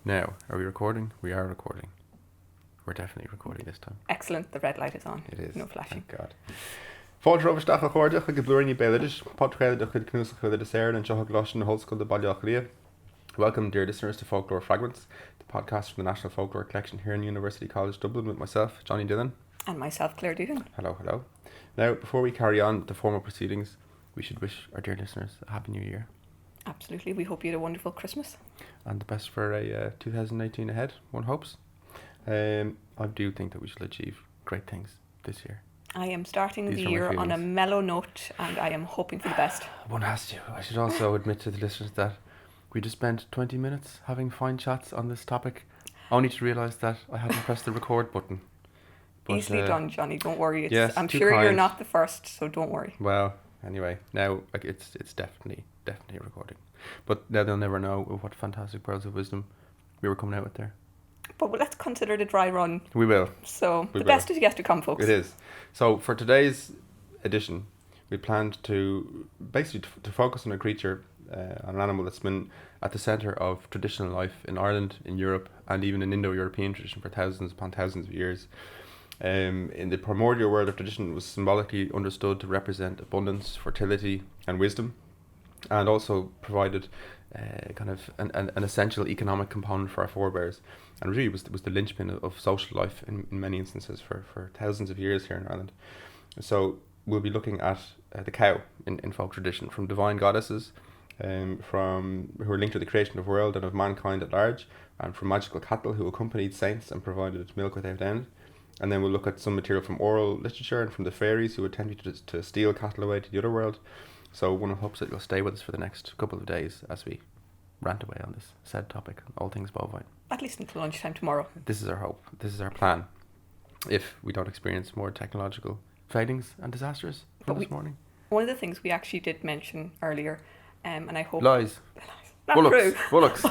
Now, are we recording? We are recording. We're definitely recording this time. Excellent, the red light is on. It is. No flashing. Thank God. Folklore overstach a chuirdeach a go Blúiríní Béaloidis, podcast de chud cnús a chud de sair and seocha glas na hoscoil de Bailach Lia. Welcome, dear listeners, to Folklore Fragments, the podcast from the National Folklore Collection here in University College Dublin with myself, Jonny Dillon. And myself, Claire Doohan. Hello, hello. Now, before we carry on the formal proceedings, we should wish our dear listeners a Happy New Year. Absolutely. We hope you had a wonderful Christmas. And the best for a 2018 ahead, one hopes. I do think that we shall achieve great things this year. I am starting These the are my year on a feelings. mellow note and I am hoping for the best. One has to. I should also admit to the listeners that we just spent 20 minutes having fine chats on this topic, only to realise that I hadn't pressed the record button. But, Easily done, Johnny. Don't worry. yes, I'm too sure you're kind. not the first, so don't worry. Well, anyway, now it's definitely recording. But now they'll never know what fantastic pearls of wisdom we were coming out with there. But let's consider it a dry run. We will. So We the will. best is yet to come, folks. It is. So for today's edition, we planned to basically to focus on a creature, on an animal that's been at the centre of traditional life in Ireland, in Europe, and even in Indo-European tradition for thousands upon thousands of years. In the primordial world of tradition, it was symbolically understood to represent abundance, fertility, and wisdom, and also provided kind of an essential economic component for our forebears, and really was the linchpin of social life in many instances for thousands of years here in Ireland. So we'll be looking at the cow in folk tradition, from divine goddesses, from who are linked to the creation of the world and of mankind at large, and from magical cattle who accompanied saints and provided milk without end. And then we'll look at some material from oral literature and from the fairies who attempted to steal cattle away to the other world. So one hopes that you'll stay with us for the next couple of days as we rant away on this said topic, all things bovine. At least until lunchtime tomorrow. This is our hope. This is our plan. If we don't experience more technological failings and disasters from this morning. One of the things we actually did mention earlier, and I hope... Lies. Not Bullocks. true. Bullocks.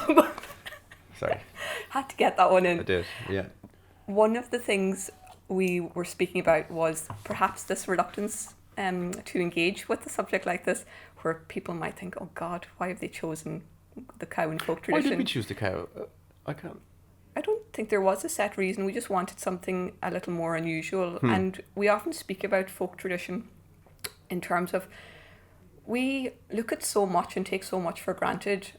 Sorry. Had to get that one in. I did, yeah. One of the things we were speaking about was perhaps this reluctance to engage with a subject like this, where people might think, oh God, why have they chosen the cow in folk Why tradition? did we choose the cow? I can't. I don't think there was a set reason. We just wanted something a little more unusual. And we often speak about folk tradition in terms of we look at so much and take so much for granted.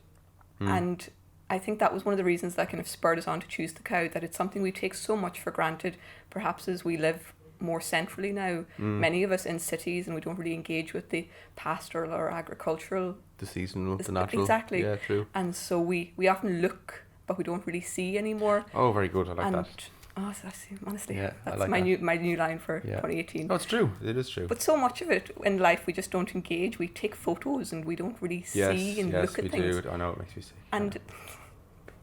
And I think that was one of the reasons that kind of spurred us on to choose the cow, that it's something we take so much for granted, perhaps as we live more centrally now. Many of us in cities, and we don't really engage with the pastoral or agricultural. The seasonal, the natural. Exactly. Yeah, true. And so we often look, but we don't really see anymore. Oh, very good. I like and that. oh, honestly, Yeah, I that's like my that. new line for Yeah. 2018. No, it's true. It is true. But so much of it in life, we just don't engage. We take photos and we don't really see and look at we things. do. I know, it makes me sick. And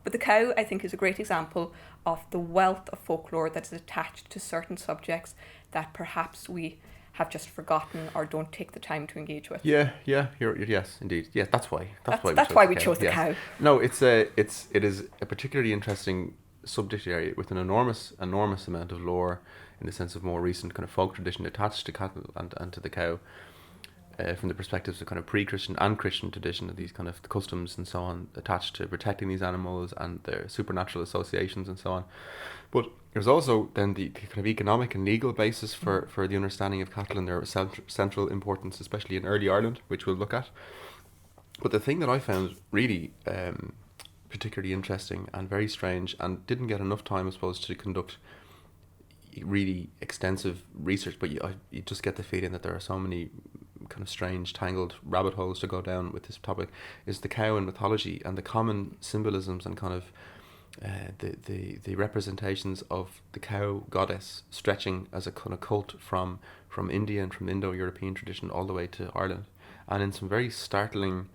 but the cow, I think, is a great example of the wealth of folklore that is attached to certain subjects that perhaps we have just forgotten or don't take the time to engage with. Yeah. Yes, indeed. Yeah, that's why. That's why we chose the yes. cow. No, it is a particularly interesting subject area with an enormous amount of lore in the sense of more recent kind of folk tradition attached to cattle and to the cow. From the perspectives of kind of pre-Christian and Christian tradition, of these kind of customs and so on attached to protecting these animals and their supernatural associations and so on. But there's also then the kind of economic and legal basis for the understanding of cattle and their central importance, especially in early Ireland, which we'll look at. But the thing that I found really particularly interesting and very strange, and didn't get enough time, I suppose, to conduct really extensive research, but you just get the feeling that there are so many kind of strange tangled rabbit holes to go down with this topic, is the cow in mythology and the common symbolisms and kind of the representations of the cow goddess stretching as a kind of cult from India and from Indo-European tradition all the way to Ireland, and in some very startling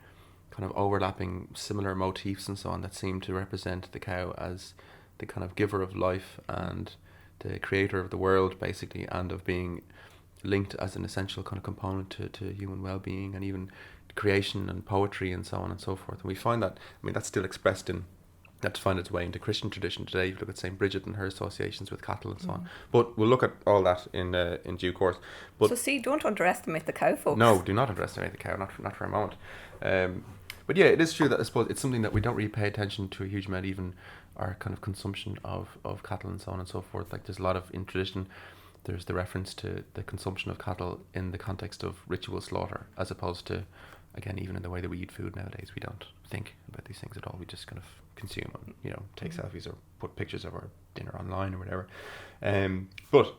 kind of overlapping similar motifs and so on that seem to represent the cow as the kind of giver of life and the creator of the world, basically, and of being linked as an essential kind of component to human well-being and even creation and poetry and so on and so forth. And we find that, I mean, that's still expressed in, that's find its way into Christian tradition today. You look at St. Bridget and her associations with cattle and so on. But we'll look at all that in due course. But so see, don't underestimate the cow, folks. no, do not underestimate the cow, not for a moment. But yeah, it is true that I suppose it's something that we don't really pay attention to a huge amount, even our kind of consumption of cattle and so on and so forth. Like there's a lot of, in tradition, there's the reference to the consumption of cattle in the context of ritual slaughter, as opposed to, again, even in the way that we eat food nowadays, we don't think about these things at all. We just kind of consume and, you know, take selfies or put pictures of our dinner online or whatever. But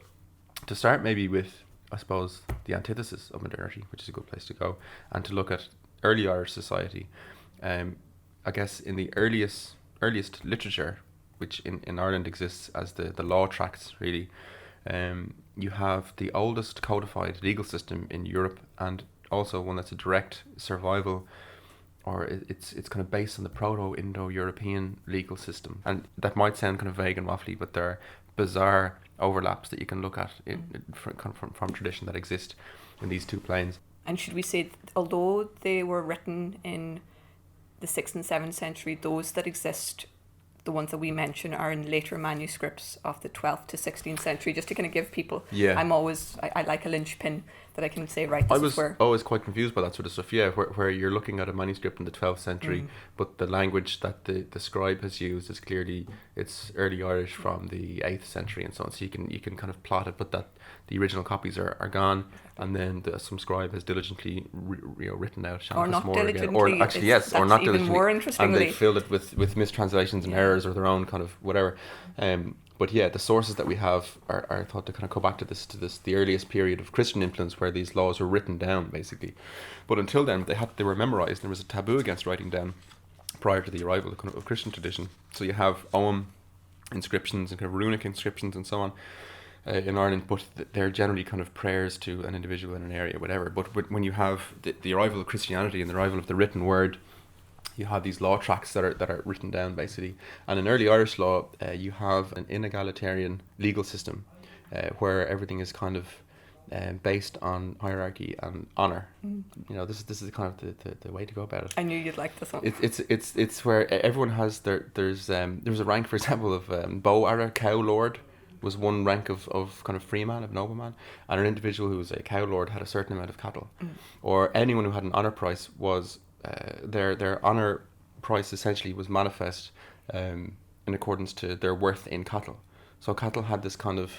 to start maybe with, I suppose, the antithesis of modernity, which is a good place to go, and to look at early Irish society. I guess in the earliest literature, which in Ireland exists as the law tracts, really, you have the oldest codified legal system in Europe, and also one that's a direct survival, or it's kind of based on the Proto-Indo-European legal system. And that might sound kind of vague and waffly, but there are bizarre overlaps that you can look at from tradition that exist in these two planes. And should we say, although they were written in the 6th and 7th century, those that exist, the ones that we mention, are in later manuscripts of the 12th to 16th century, just to kind of give people, Yeah. I like a linchpin that I can say, right, this is where... I was always quite confused by that sort of stuff, yeah, where you're looking at a manuscript in the 12th century, but the language that the scribe has used is clearly, it's early Irish from the 8th century and so on, so you can kind of plot it, but that the original copies are gone, and then some scribe has diligently written out or not diligently, again. Or actually, yes, or not diligently, more interestingly, and they filled it with mistranslations and errors or their own kind of whatever. But yeah, the sources that we have are thought to kind of go back to the earliest period of Christian influence, where these laws were written down basically. But until then, they were memorized. There was a taboo against writing down prior to the arrival of Christian tradition. So you have Ogham inscriptions and kind of runic inscriptions and so on in Ireland, but they're generally kind of prayers to an individual in an area, whatever. But when you have the arrival of Christianity and the arrival of the written word, you have these law tracts that are written down basically. And in early Irish law, you have an inegalitarian legal system where everything is kind of based on hierarchy and honor. You know, this is kind of the way to go about it. I knew you'd like this one. It's where everyone has there's a rank, for example, of Bó cow lord was one rank of kind of freeman, of nobleman, and an individual who was a cow lord had a certain amount of cattle, or anyone who had an honor price was their honor price essentially was manifest in accordance to their worth in cattle. So cattle had this kind of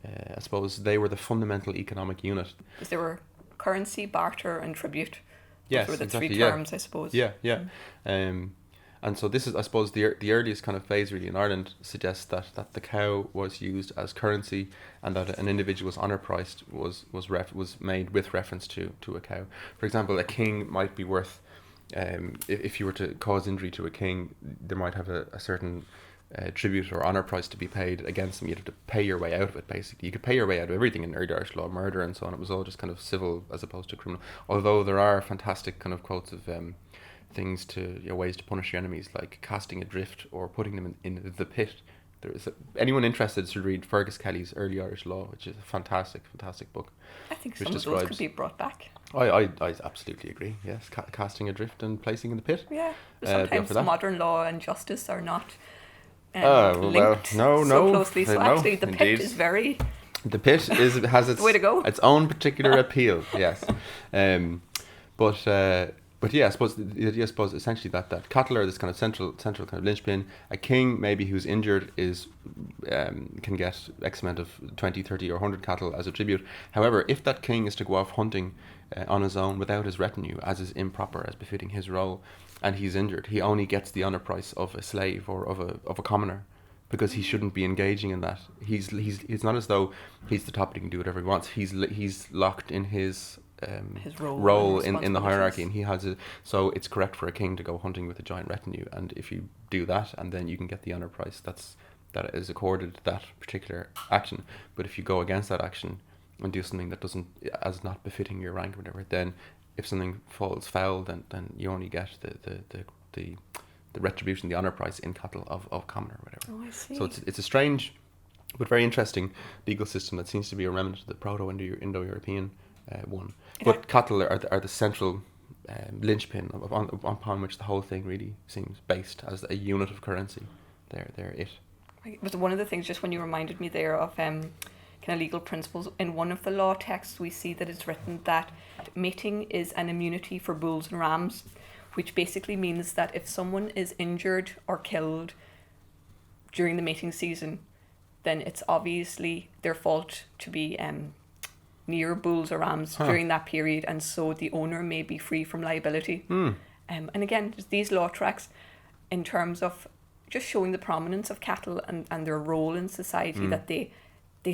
I suppose they were the fundamental economic unit. Because they were currency, barter, and tribute. Yes, those were the exactly, three terms, I suppose. Yeah. And so this is, I suppose, the earliest kind of phase really in Ireland suggests that the cow was used as currency, and that an individual's honour price was made with reference to a cow. For example, a king might be worth, if you were to cause injury to a king, there might have a certain tribute or honour price to be paid against them. You'd have to pay your way out of it, basically. You could pay your way out of everything in early Irish law, murder and so on. It was all just kind of civil as opposed to criminal. Although there are fantastic kind of quotes of things to, ways to punish your enemies, like casting adrift or putting them in the pit. There is anyone interested should read Fergus Kelly's Early Irish Law, which is a fantastic book. I think some of those could be brought back. I absolutely agree. Yes, casting adrift and placing in the pit. Yeah, but sometimes modern law and justice are not linked so closely. So no, actually, the pit is very. The pit has its way to go. Its own particular appeal. Yes, But yeah, I suppose the idea, essentially that cattle are this kind of central kind of linchpin. A king maybe who's injured can get X amount of 20, 30 or 100 cattle as a tribute. However, if that king is to go off hunting on his own without his retinue, as is improper, as befitting his role, and he's injured, he only gets the honour price of a slave or of a commoner, because he shouldn't be engaging in that. He's not as though he's the top and he can do whatever he wants. He's locked in his role in the hierarchy, and he has it. So it's correct for a king to go hunting with a giant retinue, and if you do that, and then you can get the honour price that is accorded that particular action. But if you go against that action and do something that doesn't, as not befitting your rank or whatever, then if something falls foul, then you only get the retribution, the honour price in cattle of commoner or whatever. Oh, I see. So it's a strange but very interesting legal system that seems to be a remnant of the Proto-Indo-European one. But cattle are the central linchpin upon which the whole thing really seems based as a unit of currency. They're it. But one of the things, just when you reminded me there of kind of legal principles, in one of the law texts we see that it's written that mating is an immunity for bulls and rams, which basically means that if someone is injured or killed during the mating season, then it's obviously their fault to be near bulls or rams during that period, and so the owner may be free from liability. And again, just these law tracks in terms of just showing the prominence of cattle and their role in society, that they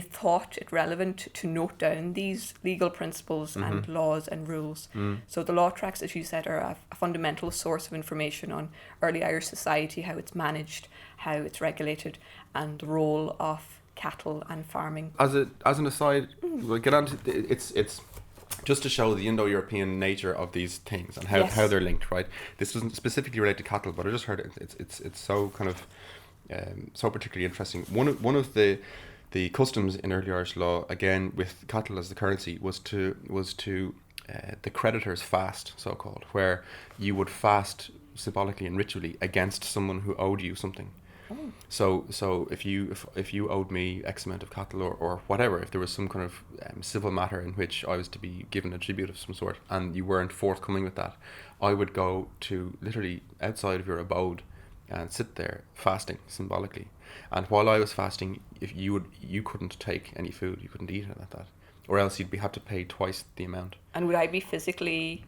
thought it relevant to note down these legal principles and laws and rules. So the law tracks, as you said, are a fundamental source of information on early Irish society, how it's managed, how it's regulated, and the role of cattle and farming. As an aside, we'll get on to it's just to show the Indo-European nature of these things and how they're linked, right? This doesn't specifically relate to cattle, but I just heard it's so kind of so particularly interesting. One of the customs in early Irish law, again with cattle as the currency, was to the Creditors Fast, so called, where you would fast symbolically and ritually against someone who owed you something. So if you owed me X amount of cattle or whatever, if there was some kind of civil matter in which I was to be given a tribute of some sort and you weren't forthcoming with that, I would go to literally outside of your abode and sit there fasting symbolically. And while I was fasting, if you couldn't take any food, you couldn't eat it like that, or else you'd have to pay twice the amount. And would I be physically?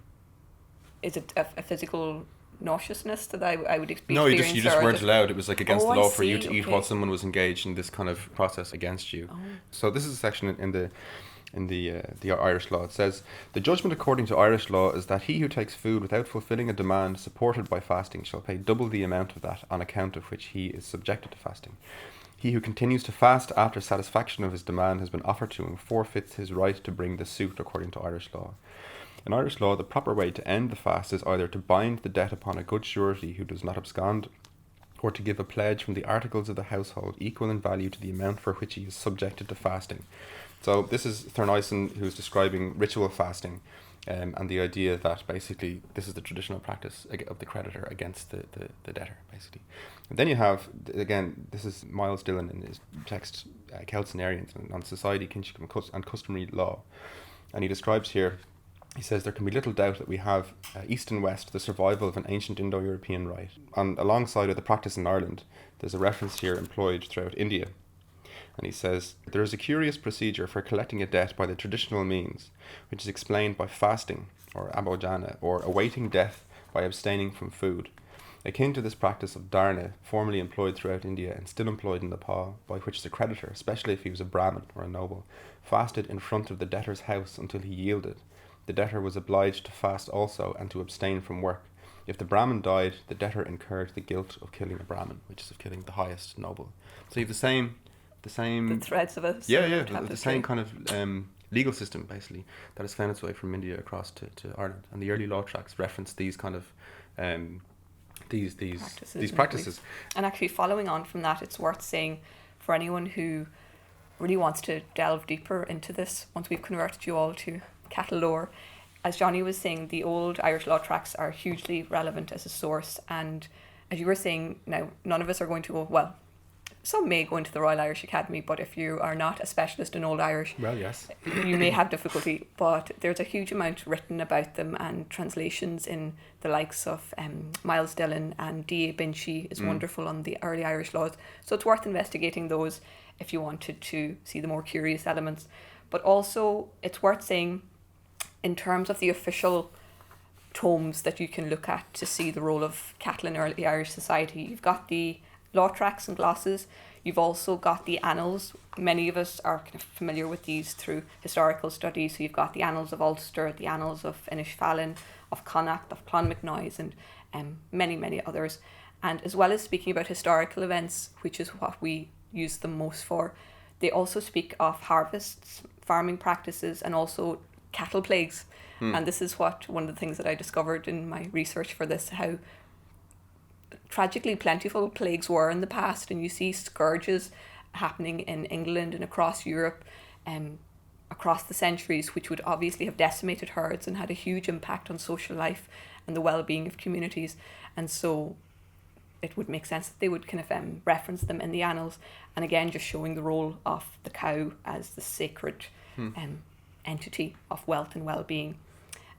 Is it a physical nauseousness that I would experience? No, you just weren't allowed. It was like against the law for you to eat while someone was engaged in this kind of process against you. So this is a section in the Irish law. It says, the judgment according to Irish law is that he who takes food without fulfilling a demand supported by fasting shall pay double the amount of that on account of which he is subjected to fasting. He who continues to fast after satisfaction of his demand has been offered to him forfeits his right to bring the suit according to Irish law. In Irish law, the proper way to end the fast is either to bind the debt upon a good surety who does not abscond, or to give a pledge from the articles of the household equal in value to the amount for which he is subjected to fasting. So this is Thornyson, who's describing ritual fasting, and the idea that basically this is the traditional practice of the creditor against the debtor, basically. And then you have, again, this is Miles Dillon in his text, Celts and Aryans on Society, Kinship and Customary Law. And he describes here, he says, there can be little doubt that we have, east and west, the survival of an ancient Indo-European rite. And alongside of the practice in Ireland, there's a reference here employed throughout India. And he says, there is a curious procedure for collecting a debt by the traditional means, which is explained by fasting, or abhojana, or awaiting death by abstaining from food. Akin to this practice of dharna, formerly employed throughout India and still employed in Nepal, by which the creditor, especially if he was a Brahmin or a noble, fasted in front of the debtor's house until he yielded. The debtor was obliged to fast also and to abstain from work. If the Brahmin died, the debtor incurred the guilt of killing a Brahmin, which is of killing the highest noble. So you have the same the threads of it. The same kind of legal system basically that has found its way from India across to Ireland, and the early law tracts reference these kind of these practices. And actually, following on from that, it's worth saying for anyone who really wants to delve deeper into this, once we've converted you all to cattle lore, as Jonny was saying, the old Irish law tracts are hugely relevant as a source, and as you were saying, now none of us are going to go, well, some may go into the Royal Irish Academy, but if you are not a specialist in Old Irish, well, yes, you may have difficulty. But there's a huge amount written about them, and translations in the likes of Miles Dillon and D.A. Binchy is wonderful on the early Irish laws. So it's worth investigating those if you wanted to see the more curious elements. But also, it's worth saying, in terms of the official tomes that you can look at to see the role of cattle in early Irish society, you've got the law tracts and glosses. You've also got the annals. Many of us are kind of familiar with these through historical studies. So you've got the annals of Ulster, the annals of Inis Fallon, of Connacht, of Clonmacnoise, and many others. And as well as speaking about historical events, which is what we use them most for, they also speak of harvests, farming practices, and also cattle plagues. And this is one of the things that I discovered in my research for this, how tragically plentiful plagues were in the past, and you see scourges happening in England and across Europe across the centuries, which would obviously have decimated herds and had a huge impact on social life and the well-being of communities. And so it would make sense that they would kind of reference them in the annals, and again just showing the role of the cow as the sacred entity of wealth and well-being.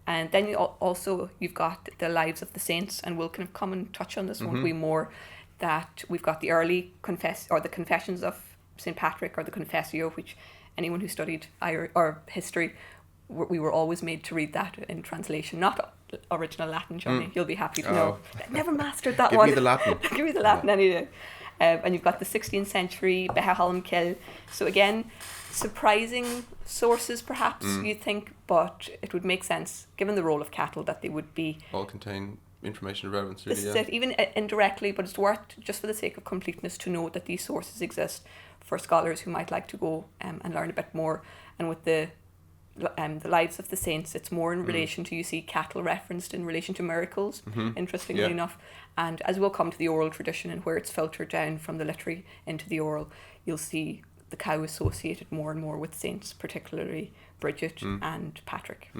And then also you've got the lives of the saints, and we'll kind of come and touch on this one way more. That we've got the early the Confessions of St. Patrick, or the Confessio, which anyone who studied or history, we were always made to read that in translation, not original Latin, Jonny. You'll be happy to know. I never mastered that one. Give me the Latin. Give me the Latin any day. And you've got the 16th century Behalm Kill. So again, surprising sources perhaps, you'd think, but it would make sense, given the role of cattle, that they would be... all contain information of relevance, This really, is it, even indirectly, but it's worth, just for the sake of completeness, to know that these sources exist for scholars who might like to go and learn a bit more. And with the lives of the saints, it's more in relation to, you see cattle referenced in relation to miracles, interestingly enough. And as we'll come to the oral tradition and where it's filtered down from the literary into the oral, you'll see the cow associated more and more with saints, particularly Bridget and Patrick.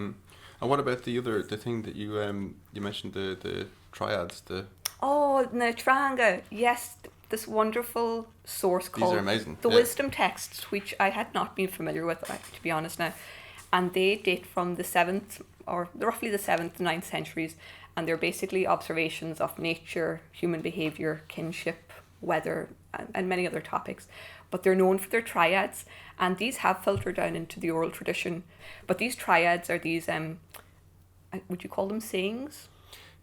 And what about the thing that you mentioned, the triads, Oh, the Tranga, yes, this wonderful source called... These are amazing. The Wisdom Texts, which I had not been familiar with, to be honest now. And they date from the 7th, or roughly the 7th, 9th centuries, and they're basically observations of nature, human behaviour, kinship, weather, and many other topics. But they're known for their triads, and these have filtered down into the oral tradition. But these triads are these, would you call them sayings?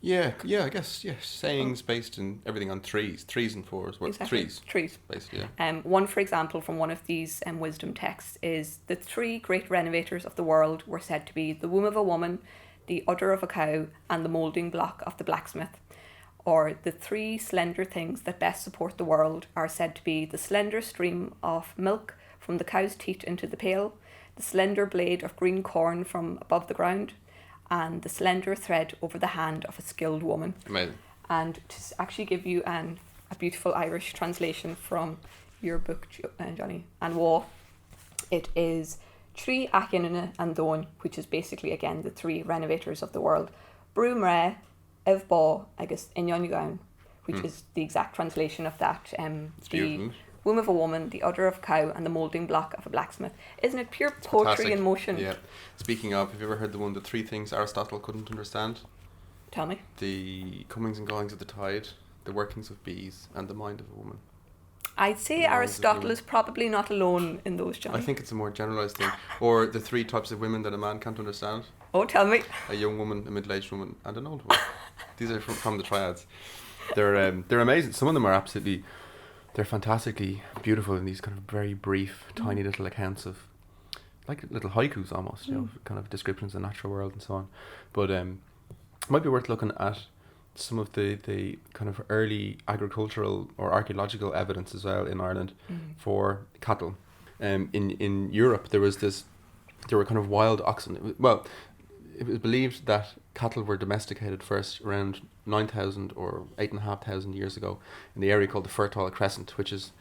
Yeah, I guess, sayings based in everything on threes and fours. Exactly. Trees. Basically, yeah. One, for example, from one of these wisdom texts is the 3 great renovators of the world were said to be the womb of a woman, the udder of a cow, and the moulding block of the blacksmith. Or the 3 slender things that best support the world are said to be the slender stream of milk from the cow's teat into the pail, the slender blade of green corn from above the ground, and the slender thread over the hand of a skilled woman. Amazing. And to actually give you a beautiful Irish translation from your book, Jonny, and War, it is Trí Achinine and Doohan, which is basically, again, the 3 renovators of the world. Brú Mré, Ev Bó, agus Inyon, which is the exact translation of that. The womb of a woman, the udder of a cow, and the moulding block of a blacksmith. Isn't it pure poetry Fantastic. in motion? Yeah. Speaking of, have you ever heard the 3 things Aristotle couldn't understand? Tell me. The comings and goings of the tide, the workings of bees, and the mind of a woman. I'd say Aristotle is probably not alone in those, Jonny. I think it's a more generalised thing. Or the 3 types of women that a man can't understand. Oh, tell me. A young woman, a middle-aged woman, and an old woman. These are from the triads. They're amazing. Some of them are absolutely... They're fantastically beautiful in these kind of very brief, tiny little accounts of, like little haikus almost, you know, kind of descriptions of the natural world and so on. But it might be worth looking at some of the kind of early agricultural or archaeological evidence as well in Ireland for cattle. In Europe, there were kind of wild oxen. It was believed that cattle were domesticated first around 9,000 or 8,500 years ago in the area called the Fertile Crescent, which is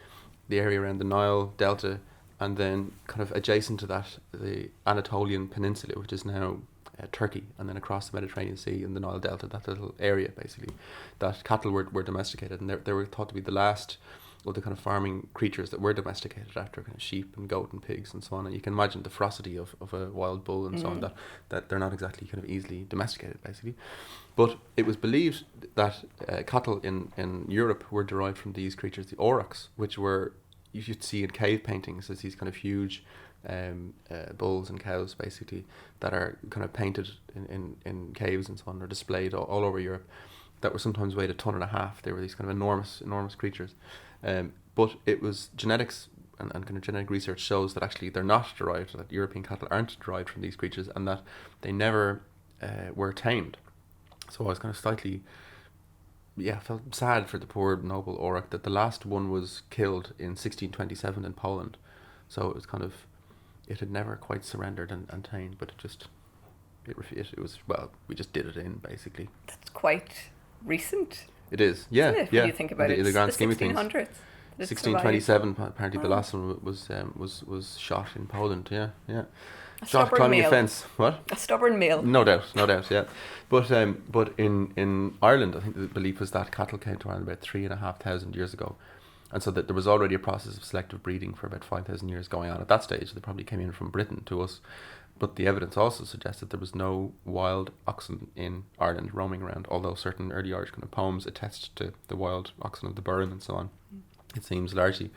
the area around the Nile Delta, and then kind of adjacent to that, the Anatolian Peninsula, which is now Turkey, and then across the Mediterranean Sea in the Nile Delta, that little area basically, that cattle were domesticated, and they were thought to be the last of the kind of farming creatures that were domesticated after kind of sheep and goat and pigs and so on. And you can imagine the ferocity of a wild bull and so on, that they're not exactly kind of easily domesticated basically. But it was believed that cattle in Europe were derived from these creatures, the aurochs, which were, you should see in cave paintings as these kind of huge bulls and cows basically that are kind of painted in caves and so on, or displayed all over Europe, that were sometimes weighed 1.5 tons. They were these kind of enormous creatures. But it was genetics and kind of genetic research shows that actually they're not derived, that European cattle aren't derived from these creatures, and that they never were tamed. So I was kind of slightly, felt sad for the poor noble auroch that the last one was killed in 1627 in Poland. So it was kind of, it had never quite surrendered and tamed, but it was, we just did it in basically. That's quite recent. It is, yeah. Isn't it, when you think about it? In the grand scheme of things. 1600s. 1627, apparently the last one was shot in Poland, yeah. A Shot stubborn climbing male. a fence. What? A stubborn male. No doubt, yeah. But in Ireland, I think the belief was that cattle came to Ireland about 3,500 years ago. And so that there was already a process of selective breeding for about 5,000 years going on at that stage. They probably came in from Britain to us. But the evidence also suggests that there was no wild oxen in Ireland roaming around, although certain early Irish kind of poems attest to the wild oxen of the Bóinn and so on. It seems largely,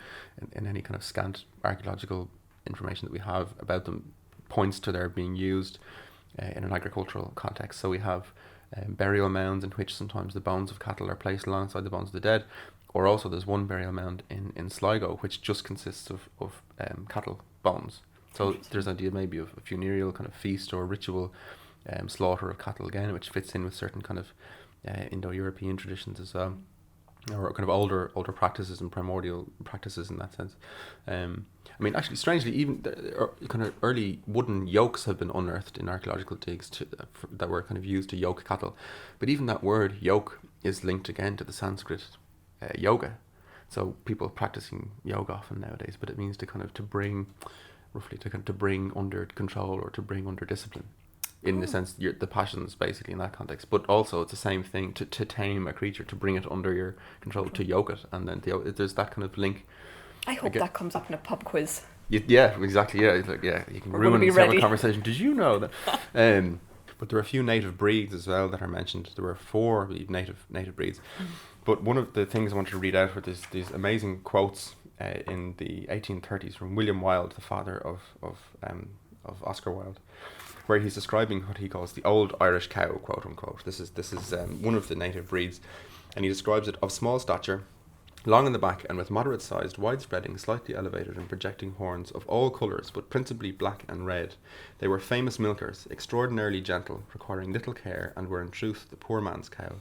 in any kind of scant archaeological information that we have about them, points to their being used in an agricultural context. So we have burial mounds in which sometimes the bones of cattle are placed alongside the bones of the dead, or also there's one burial mound in Sligo which just consists of cattle bones. So there's an idea maybe of a funereal kind of feast or ritual slaughter of cattle again, which fits in with certain kind of Indo-European traditions as well, or kind of older practices and primordial practices in that sense. I mean, actually, strangely, even kind of early wooden yokes have been unearthed in archaeological digs that were kind of used to yoke cattle. But even that word yoke is linked again to the Sanskrit yoga. So people practicing yoga often nowadays, but it means to bring under control or to bring under discipline, in the sense the passions basically in that context. But also it's the same thing to tame a creature, to bring it under your control, to yoke it, and then there's that kind of link. I hope that comes up in a pub quiz. Yeah, exactly. Yeah, it's like, yeah, you can ruin a conversation. Did you know that? But there are a few native breeds as well that are mentioned. There were 4 native breeds. But one of the things I wanted to read out were these amazing quotes in the 1830s from William Wilde, the father of Oscar Wilde, where he's describing what he calls the old Irish cow, quote unquote. This is one of the native breeds, and he describes it of small stature, long in the back, and with moderate sized, wide-spreading, slightly elevated and projecting horns of all colours, but principally black and red. They were famous milkers, extraordinarily gentle, requiring little care, and were in truth the poor man's cow.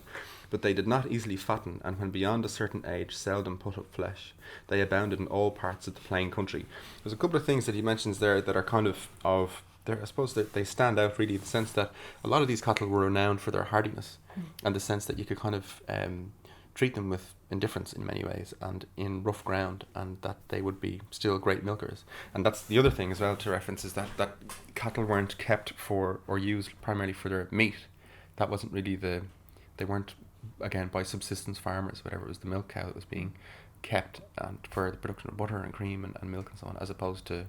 But they did not easily fatten, and when beyond a certain age seldom put up flesh. They abounded in all parts of the plain country. There's a couple of things that he mentions there that are kind of I suppose that they stand out really in the sense that a lot of these cattle were renowned for their hardiness, and the sense that you could kind of treat them with indifference in many ways and in rough ground, and that they would be still great milkers. And that's the other thing as well to reference, is that cattle weren't kept for or used primarily for their meat. That wasn't really they weren't, again, by subsistence farmers, whatever. It was the milk cow that was being kept and for the production of butter and cream and milk and so on, as opposed to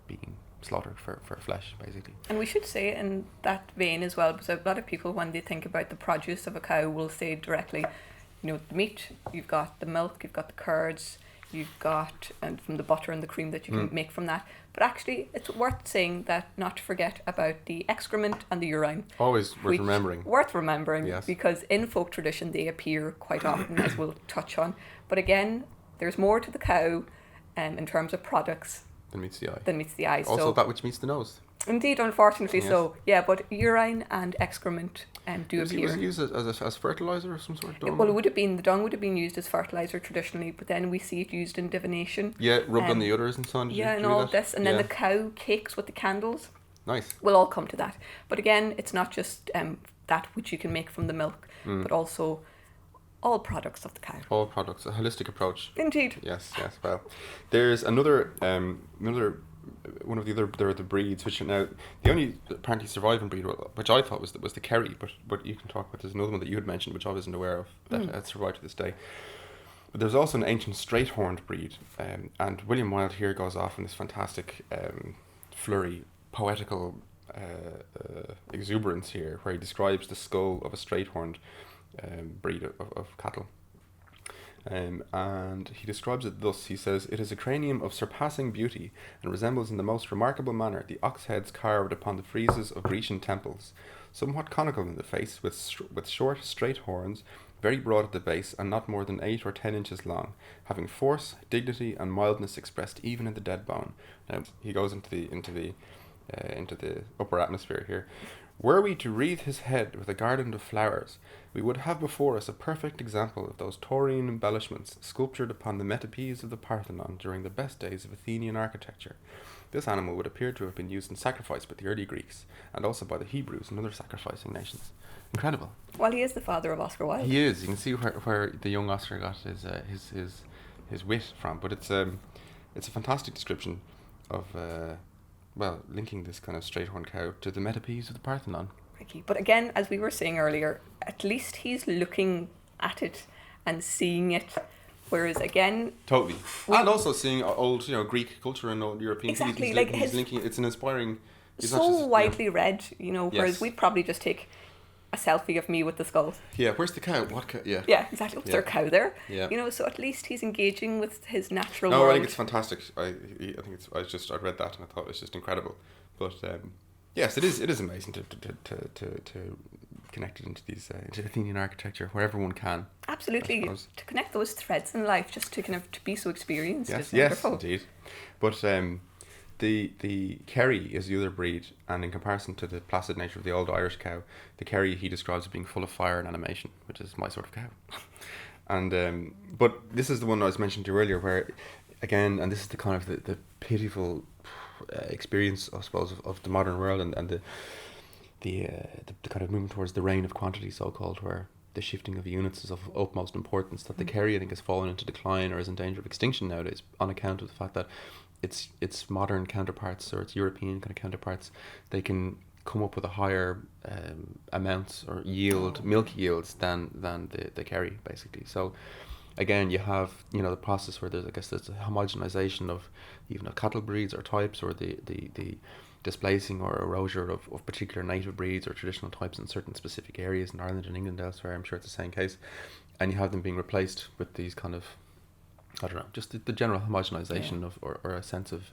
being slaughtered for flesh, basically. And we should say in that vein as well, because a lot of people, when they think about the produce of a cow, will say directly, the meat, you've got the milk, you've got the curds, you've got, and from the butter and the cream that you can make from that. But actually, it's worth saying that not to forget about the excrement and the urine. Always worth remembering. Worth remembering, yes. Because in folk tradition they appear quite often, as we'll touch on. But again, there's more to the cow in terms of products than meets the eye. Also, that which meets the nose. Indeed, unfortunately, yes. So yeah, but urine and excrement do appear. Was it used as fertilizer of some sort? The dung would have been used as fertilizer traditionally, but then we see it used in divination. Yeah, rubbed on the udders and so on. And all this, and then the cow cakes with the candles. Nice. We'll all come to that, but again, it's not just that which you can make from the milk, but also all products of the cow. All products, a holistic approach. Indeed. Yes. Well, there's another one of the other breeds, which are now the only apparently surviving breed, which I thought was the Kerry, but you can talk about. There's another one that you had mentioned, which I wasn't aware of, that has survived to this day. But there's also an ancient straight-horned breed, and William Wilde here goes off in this fantastic flurry, poetical exuberance here, where he describes the skull of a straight-horned breed of cattle. And he describes it thus. He says, "It is a cranium of surpassing beauty, and resembles in the most remarkable manner the ox heads carved upon the friezes of Grecian temples, somewhat conical in the face, with short, straight horns, very broad at the base, and not more than 8 or 10 inches long, having force, dignity, and mildness expressed even in the dead bone." Now he goes into the upper atmosphere here. "Were we to wreathe his head with a garland of flowers, we would have before us a perfect example of those taurine embellishments sculptured upon the metopes of the Parthenon during the best days of Athenian architecture. This animal would appear to have been used in sacrifice by the early Greeks, and also by the Hebrews and other sacrificing nations." Incredible. Well, he is the father of Oscar Wilde. He is. You can see where the young Oscar got his wit from. But it's a fantastic description of linking this kind of straight-horned cow to the metopes of the Parthenon. But again, as we were saying earlier, at least he's looking at it and seeing it, whereas again... Totally. And also seeing old, Greek culture and old European... Exactly. He's linking, it's an inspiring so widely read, you know, whereas Yes. we'd probably just take a selfie of me with the skull. Yeah, where's the cow? What cow? Yeah. Yeah, exactly. Was there a cow there? Yeah. You know, so at least he's engaging with his natural No, world. I think it's fantastic. I think it's. I read that and I thought it was just incredible. But yes, it is amazing to connect it into these into Athenian architecture wherever one can. Absolutely, to connect those threads in life, just to kind of to be so experienced. Yes, is yes, wonderful. indeed. But the Kerry is the other breed, and in comparison to the placid nature of the old Irish cow, the Kerry he describes as being full of fire and animation, which is my sort of cow. And but this is the one I was mentioning to you earlier, where again, and this is the kind of the pitiful experience, I suppose, of the modern world and the kind of movement towards the reign of quantity, so called, where the shifting of units is of utmost importance. That the Kerry, I think, has fallen into decline or is in danger of extinction nowadays on account of the fact that its modern counterparts or its European kind of counterparts, they can come up with a higher amounts or milk yields than the Kerry, basically. So again, you have, you know, the process where there's a homogenization of even of cattle breeds or types, or the displacing or erasure of particular native breeds or traditional types in certain specific areas in Ireland and England, elsewhere. I'm sure it's the same case. And you have them being replaced with these kind of, I don't know, just the general homogenization of or a sense of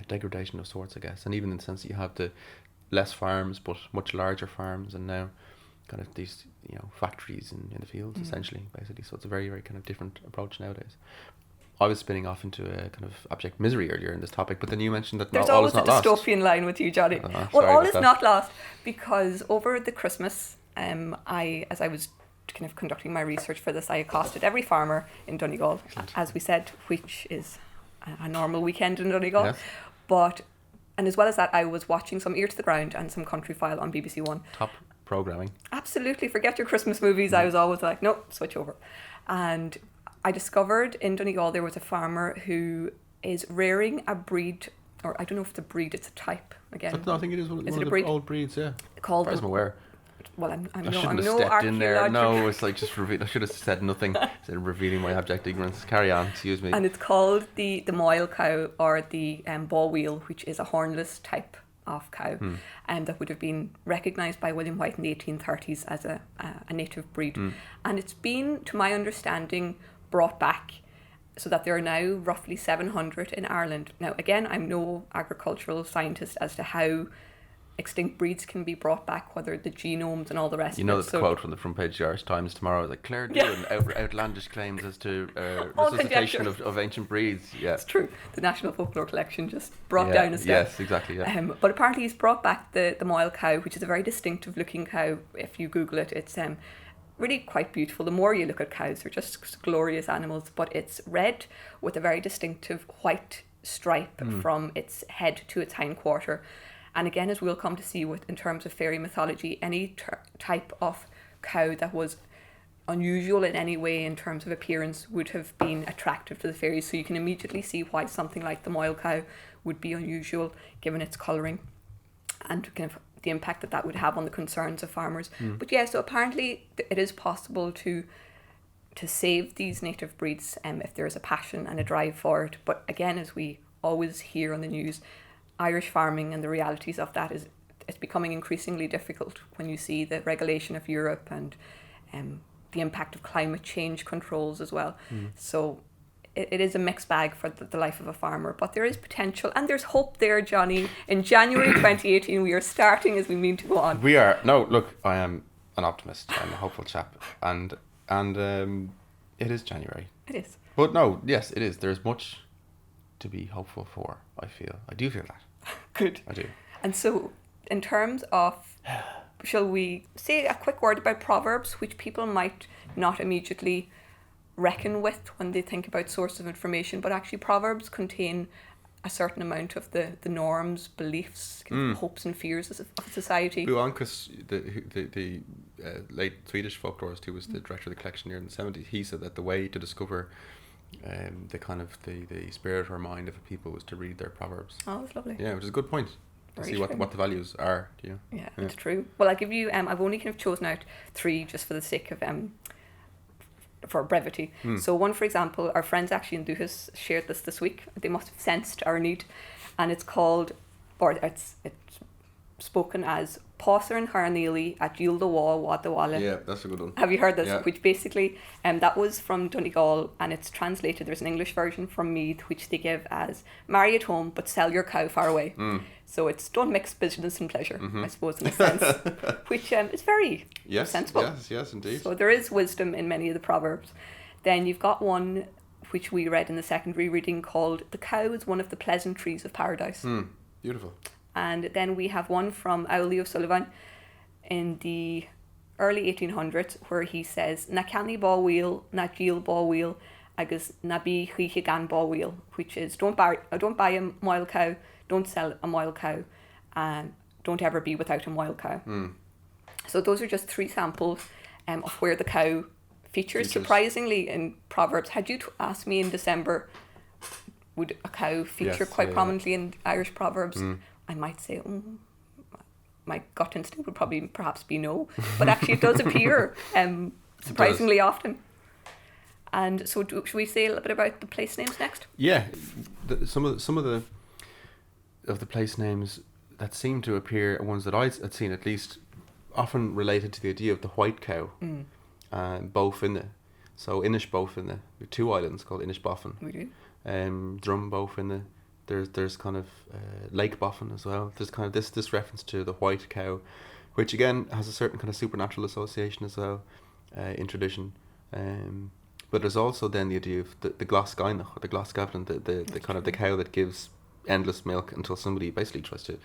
degradation of sorts, I guess. And even in the sense that you have the less farms but much larger farms, and now kind of these, you know, factories in the fields, essentially, basically. So it's a very, very kind of different approach nowadays. I was spinning off into a kind of abject misery earlier in this topic, but then you mentioned that there's all always is not a lost. dystopian line with you, Jonny. Well, all is not lost, because over the Christmas, as I was kind of conducting my research for this, I accosted every farmer in Donegal, as we said, which is a normal weekend in Donegal. Yes. And as well as that, I was watching some Ear to the Ground and some Country File on BBC One. Top programming. Absolutely. Forget your Christmas movies. I was always like, no, switch over. And I discovered in Donegal there was a farmer who is rearing a breed, or I don't know if it's a breed, it's a type again. I think it is one of the old breeds, yeah. Called, as I'm aware. Well, I'm I no shouldn't have stepped in there. No, it's like just I should have said nothing instead of revealing my abject ignorance. Carry on, excuse me. And it's called the Moyle cow, or the Ball, which is a hornless type of cow, and that would have been recognised by William White in the 1830s as a native breed. And it's been, to my understanding, brought back, so that there are now roughly 700 in Ireland. Now, again, I'm no agricultural scientist as to how extinct breeds can be brought back, whether the genomes and all the rest. You know, the quote from the front page of the Irish Times tomorrow is like, Claire Dillon, outlandish claims as to resuscitation of ancient breeds. Yeah, it's true. The National Folklore Collection just brought down a step. Yes, exactly. Yeah. But apparently he's brought back the Moyle cow, which is a very distinctive looking cow. If you Google it, it's really quite beautiful. The more you look at cows, they're just glorious animals. But it's red with a very distinctive white stripe from its head to its hindquarter. And again, as we'll come to see with in terms of fairy mythology, any type of cow that was unusual in any way in terms of appearance would have been attractive to the fairies. So you can immediately see why something like the Moyle cow would be unusual given its colouring and kind of the impact that would have on the concerns of farmers. But yeah, so apparently it is possible to save these native breeds if there is a passion and a drive for it. But again, as we always hear on the news, Irish farming and the realities of that it's becoming increasingly difficult when you see the regulation of Europe and the impact of climate change controls as well. So it is a mixed bag for the life of a farmer, but there is potential and there's hope there, Jonny. In January 2018, we are starting as we mean to go on. We are. No, look, I am an optimist. I'm a hopeful chap, and it is January. It is. But no, yes, it is. There's much to be hopeful for. I do feel that. Good. I do. And so, in terms of, shall we say a quick word about proverbs, which people might not immediately reckon with when they think about sources of information, but actually proverbs contain a certain amount of the norms, beliefs, hopes and fears of society. Bóinn, the late Swedish folklorist who was the director of the collection here in the 70s, he said that the way to discover the kind of the spirit or mind of a people was to read their proverbs. Oh, that's lovely. Yeah, which is a good point. To see what the values are, you know. Yeah, it's true. Well, I'll give you, I've only kind of chosen out 3 just for the sake of for brevity. So one, for example, our friends actually in Doohan shared this week. They must have sensed our need, and it's called, or it's spoken as Pásair an Charnéalaí at Díol do Mhá Mhá do Mhaile. Yeah, that's a good one. Have you heard this? Yeah. Which basically, that was from Donegal, and it's translated. There's an English version from Meath, which they give as "Marry at home, but sell your cow far away." So it's don't mix business and pleasure, I suppose, in a sense, which is very sensible. Yes, indeed. So there is wisdom in many of the proverbs. Then you've got one which we read in the secondary reading called "The cow is one of the pleasant trees of paradise." Beautiful. And then we have one from Auli O'Sullivan in the early 1800s where he says, "Na canny bá wheel, na geel bá wheel, agus na bí chuige gan bá wheel," which is don't buy a wild cow, don't sell a wild cow, and don't ever be without a wild cow. So those are just 3 samples of where the cow features surprisingly in Proverbs. Had you asked me in December, would a cow feature quite prominently in Irish Proverbs? I might say, my gut instinct would perhaps be no, but actually it does appear surprisingly often. And so, should we say a little bit about the place names next? Yeah, some of the place names that seem to appear, ones that I'd seen at least, often related to the idea of the white cow, Bó Finne. So Inis Bó Finne, 2 islands called Inis Bó Finne. We do. Drum Bó Finne. There's kind of Lake Boffin as well. There's kind of this reference to the white cow, which again has a certain kind of supernatural association as well in tradition. But there's also then the idea of the Glas Gaibhneach, or the Glas Gaibhneach, the kind of the cow that gives endless milk until somebody basically tries to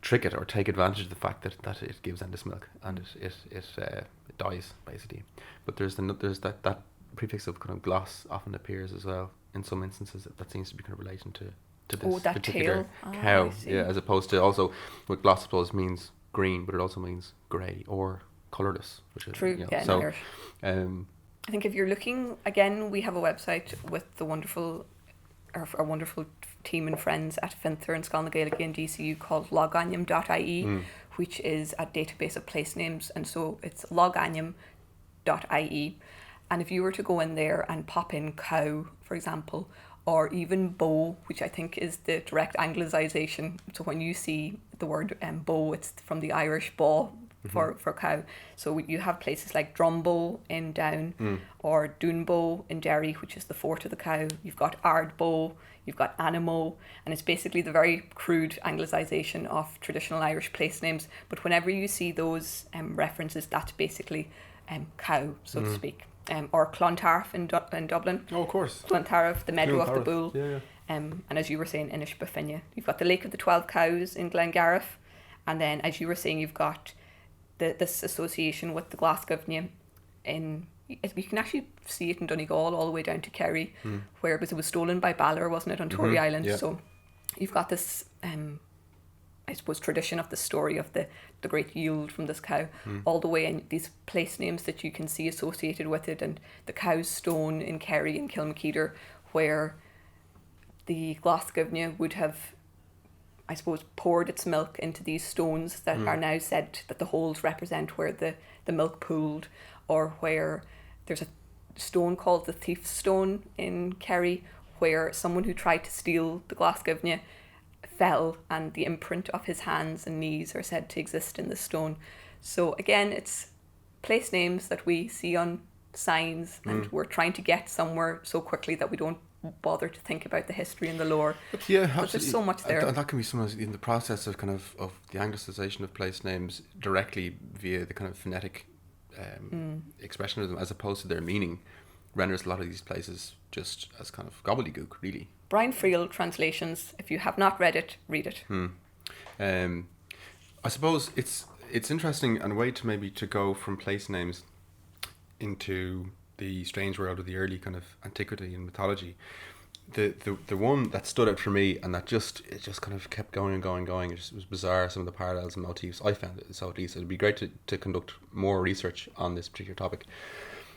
trick it or take advantage of the fact that it gives endless milk, and it dies basically. But there's that prefix of kind of Glas often appears as well in some instances. That seems to be kind of relating to this that particular tail. cow, as opposed to also what Glas, I suppose, means green, but it also means grey or colourless, which is true. In Irish. I think if you're looking again, we have a website with the wonderful team and friends at Finthar and Scoil na Gaeilge and DCU called loganium.ie, which is a database of place names, and so it's loganium.ie. And if you were to go in there and pop in cow, for example, or even bow, which I think is the direct anglicization. So when you see the word bow, it's from the Irish baw for cow. So you have places like Drumbow in Down or Doonbow in Derry, which is the fort of the cow. You've got Ardbow, you've got Animo, and it's basically the very crude anglicization of traditional Irish place names. But whenever you see those references, that's basically cow, so to speak. Or Clontarf in Dublin. Oh, of course. Clontarf, the Meadow of the Bull. Yeah. And as you were saying, Inis Bó Finne. You've got the Lake of the 12 Cows in Glengariff. And then, as you were saying, you've got this association with the Glas Gaibhneach you can actually see it in Donegal all the way down to Kerry, where it was stolen by Balor, wasn't it, on Tory Island. Yeah. So you've got this, I suppose, tradition of the story of the great yield from this cow, all the way in these place names that you can see associated with it, and the Cow's Stone in Kerry and Kilmakeeder, where the Glas Gaibhneach would have, I suppose, poured its milk into these stones that are now said that the holes represent where the milk pooled, or where there's a stone called the Thief's Stone in Kerry, where someone who tried to steal the Glas Gaibhneach fell, and the imprint of his hands and knees are said to exist in the stone. So again, it's place names that we see on signs, and we're trying to get somewhere so quickly that we don't bother to think about the history and the lore. But yeah, absolutely. But there's so much there. And that can be sometimes in the process of kind of the anglicization of place names directly via the kind of phonetic expression of them, as opposed to their meaning, renders a lot of these places just as kind of gobbledygook, really. Brian Friel translations. If you have not read it, read it. I suppose it's interesting, and a way to maybe to go from place names into the strange world of the early kind of antiquity and mythology. The one that stood out for me, and that it just kind of kept going and going and going. It was bizarre, some of the parallels and motifs I found it. So at least it'd be great to conduct more research on this particular topic.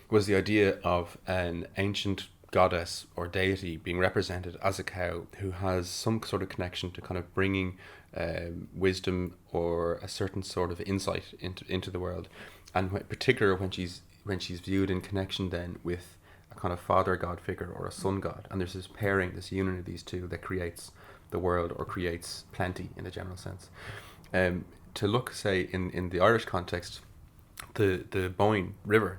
Was the idea of an ancient goddess or deity being represented as a cow who has some sort of connection to kind of bringing wisdom or a certain sort of insight into the world, and particularly when she's when she's viewed in connection then with a kind of father god figure or a sun god, and there's this pairing, this union of these two that creates the world or creates plenty in a general sense. To look, say, in the Irish context, the Bóinn River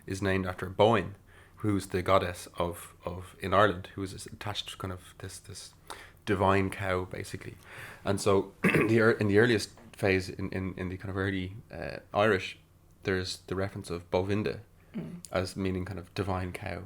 is named after Bóinn, who's the goddess of in Ireland, who is attached to kind of this divine cow, basically. And so in the earliest phase, in the kind of early Irish, there's the reference of Bóvinda as meaning kind of divine cow.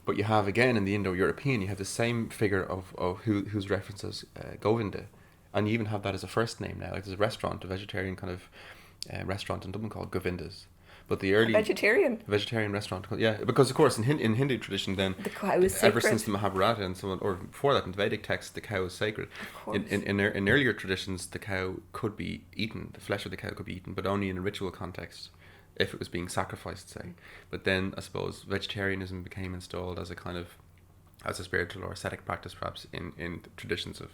But you have, again, in the Indo-European, you have the same figure of whose reference as Govinda. And you even have that as a first name now. Like there's a restaurant, a vegetarian kind of restaurant in Dublin called Govinda's. But the early vegetarian restaurant, yeah, because of course in Hindu tradition, then the cow is sacred. Ever since the Mahabharata and so on, or before that in the Vedic text, the cow is sacred. In earlier traditions, the cow could be eaten, the flesh of the cow could be eaten, but only in a ritual context, if it was being sacrificed, say. But then I suppose vegetarianism became installed as a spiritual or ascetic practice, perhaps in traditions of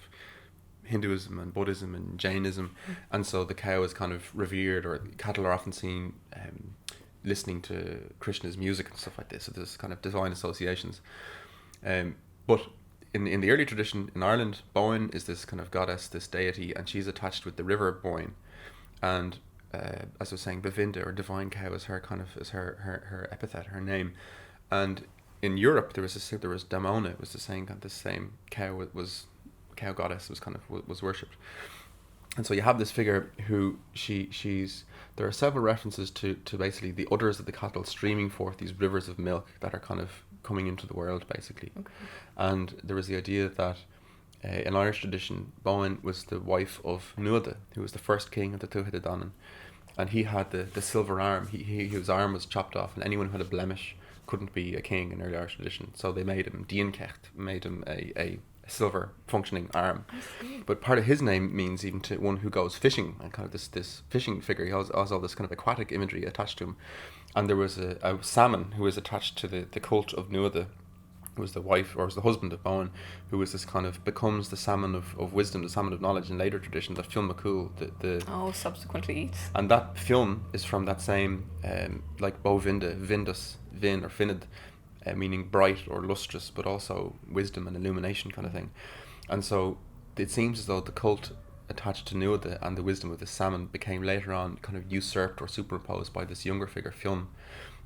Hinduism and Buddhism and Jainism, and so the cow is kind of revered, or cattle are often seen listening to Krishna's music and stuff like this. So there's kind of divine associations. But in the early tradition in Ireland, Bóinn is this kind of goddess, this deity, and she's attached with the river Bóinn. And as I was saying, Bóvinda, or divine cow, is her kind of her epithet, her name. And in Europe, there was Damona. It was the same cow. Cow goddess was worshipped. And so you have this figure who there are several references to basically the udders of the cattle streaming forth these rivers of milk that are kind of coming into the world, basically. Okay. And there was the idea that in Irish tradition, Bóinn was the wife of Nuada, who was the first king of the Tuatha Dé Danann, and he had the silver arm. His arm was chopped off, and anyone who had a blemish couldn't be a king in early Irish tradition. So they made him made him a silver functioning arm. But part of his name means even to one who goes fishing, and kind of this fishing figure. He has all this kind of aquatic imagery attached to him. And there was a salmon who was attached to the cult of Nuada, who was the wife, or was the husband of Bóinn, who was this kind of, becomes the salmon of wisdom, the salmon of knowledge in later tradition, the Fionn McCool. Subsequently eats. And that Fionn is from that same, like Bóvinda, Vindus, Vin or Finned, meaning bright or lustrous, but also wisdom and illumination kind of thing. And so it seems as though the cult attached to Nuada and the wisdom of the salmon became later on kind of usurped or superimposed by this younger figure, Fionn.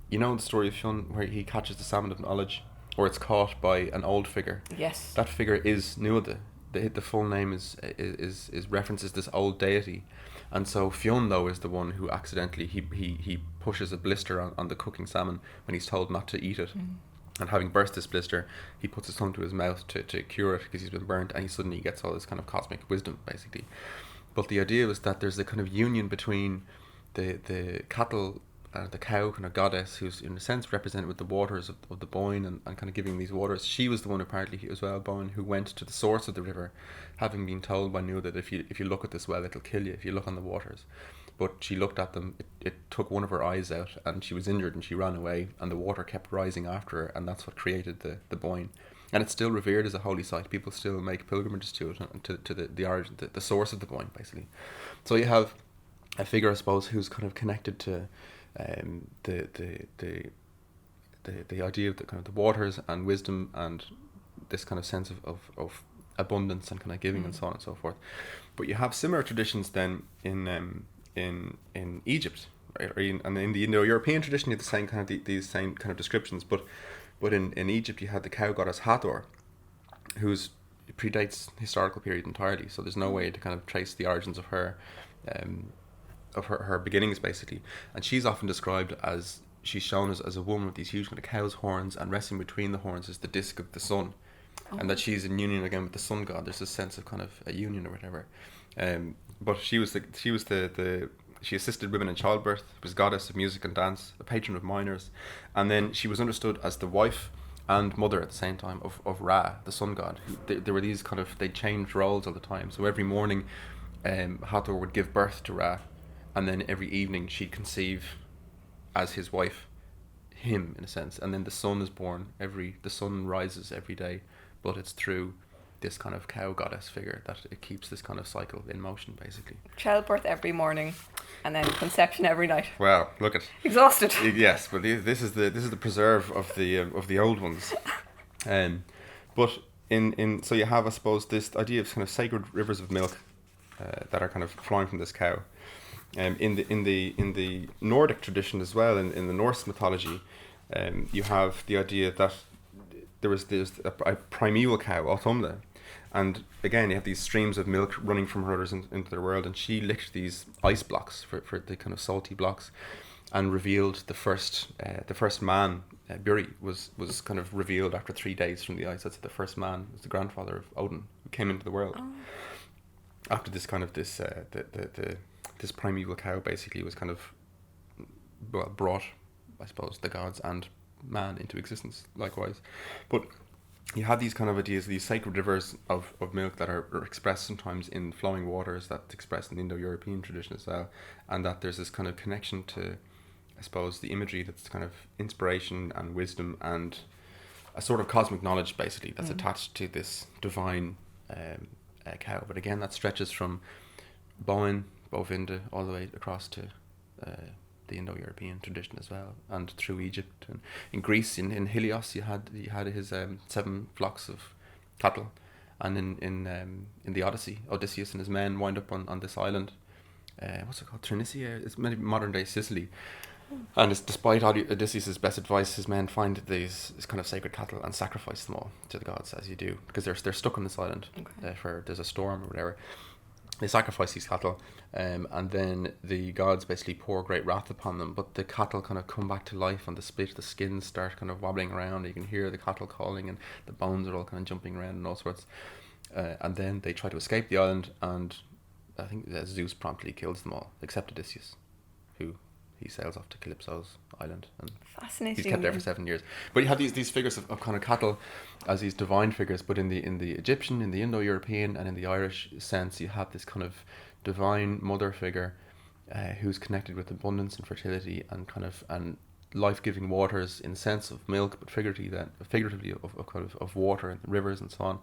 You know the story of Fionn, where he catches the salmon of knowledge, or it's caught by an old figure. Yes. That figure is Nuada. The full name is references this old deity. And so Fionn, though, is the one who accidentally he pushes a blister on the cooking salmon when he's told not to eat it. And having burst this blister, he puts his tongue to his mouth to cure it because he's been burnt, and he suddenly gets all this kind of cosmic wisdom, basically. But the idea was that there's a kind of union between the cattle, the cow kind of goddess, who's in a sense represented with the waters of the Bóinn and kind of giving these waters. She was the one apparently as well, Bóinn, who went to the source of the river, having been told by Nuada that if you look at this well, it'll kill you if you look on the waters. But she looked at them, it took one of her eyes out, and she was injured and she ran away, and the water kept rising after her, and that's what created the Bóinn. And it's still revered as a holy site. People still make pilgrimages to it, and to the origin, the source of the Bóinn, basically. So you have a figure, I suppose, who's kind of connected to the idea of the kind of the waters and wisdom and this kind of sense of abundance and kind of giving and so on and so forth. But you have similar traditions then in Egypt, right? And in the Indo-European tradition, you have the same kind of these same kind of descriptions. But in Egypt, you had the Cow Goddess Hator, whose predates historical period entirely. So there's no way to kind of trace the origins of her beginnings, basically. And she's often described as, she's shown as a woman with these huge kind of cow's horns, and resting between the horns is the disc of the sun. And that she's in union again with the sun god. There's this sense of kind of a union or whatever. But she assisted women in childbirth, was goddess of music and dance, a patron of miners, and then she was understood as the wife and mother at the same time of Ra, the sun god. There were these kind of, they changed roles all the time. So every morning, Hathor would give birth to Ra, and then every evening she'd conceive as his wife, him in a sense, and then the sun is born. The sun rises every day, but it's through this kind of cow goddess figure, that it keeps this kind of cycle in motion, basically. Childbirth every morning, and then conception every night. Well, look at Exhausted. yes, but this is the preserve of the old ones. But in so you have, I suppose, this idea of kind of sacred rivers of milk that are kind of flowing from this cow. In the Nordic tradition as well, in the Norse mythology, you have the idea that there's a primeval cow, Auðumbla, and again you have these streams of milk running from her udders into their world, and she licked these ice blocks for the kind of salty blocks, and revealed the first man. Búri was kind of revealed after 3 days from the ice. That's the first man, was the grandfather of Odin, who came into the world. Oh. After this kind of this primeval cow basically was kind of brought, I suppose, the gods and man into existence likewise. But you have these kind of ideas, these sacred rivers of milk that are expressed sometimes in flowing waters, that's expressed in the Indo-European tradition as well, and that there's this kind of connection to, I suppose, the imagery that's kind of inspiration and wisdom and a sort of cosmic knowledge basically that's attached to this divine cow. But again, that stretches from Bóinn, Bó Finne, all the way across to the Indo-European tradition as well, and through Egypt. And in Greece, in Helios, you had his 7 flocks of cattle, and in the Odyssey, Odysseus and his men wind up on this island. What's it called? Trinisia. It's maybe modern day Sicily. And despite Odysseus' best advice, his men find these kind of sacred cattle and sacrifice them all to the gods, as you do, because they're stuck on this island. Okay. There's a storm or whatever. They sacrifice these cattle, and then the gods basically pour great wrath upon them. But the cattle kind of come back to life on the spit. The skins start kind of wobbling around. You can hear the cattle calling, and the bones are all kind of jumping around and all sorts. And then they try to escape the island, and I think Zeus promptly kills them all, except Odysseus, who he sails off to Calypso's island, and fascinating. He's kept there for 7 years. But you have these figures of kind of cattle as these divine figures, but in the Egyptian, in the Indo-European, and in the Irish sense, you have this kind of divine mother figure who's connected with abundance and fertility and life-giving waters in the sense of milk, but figuratively of water and rivers and so on.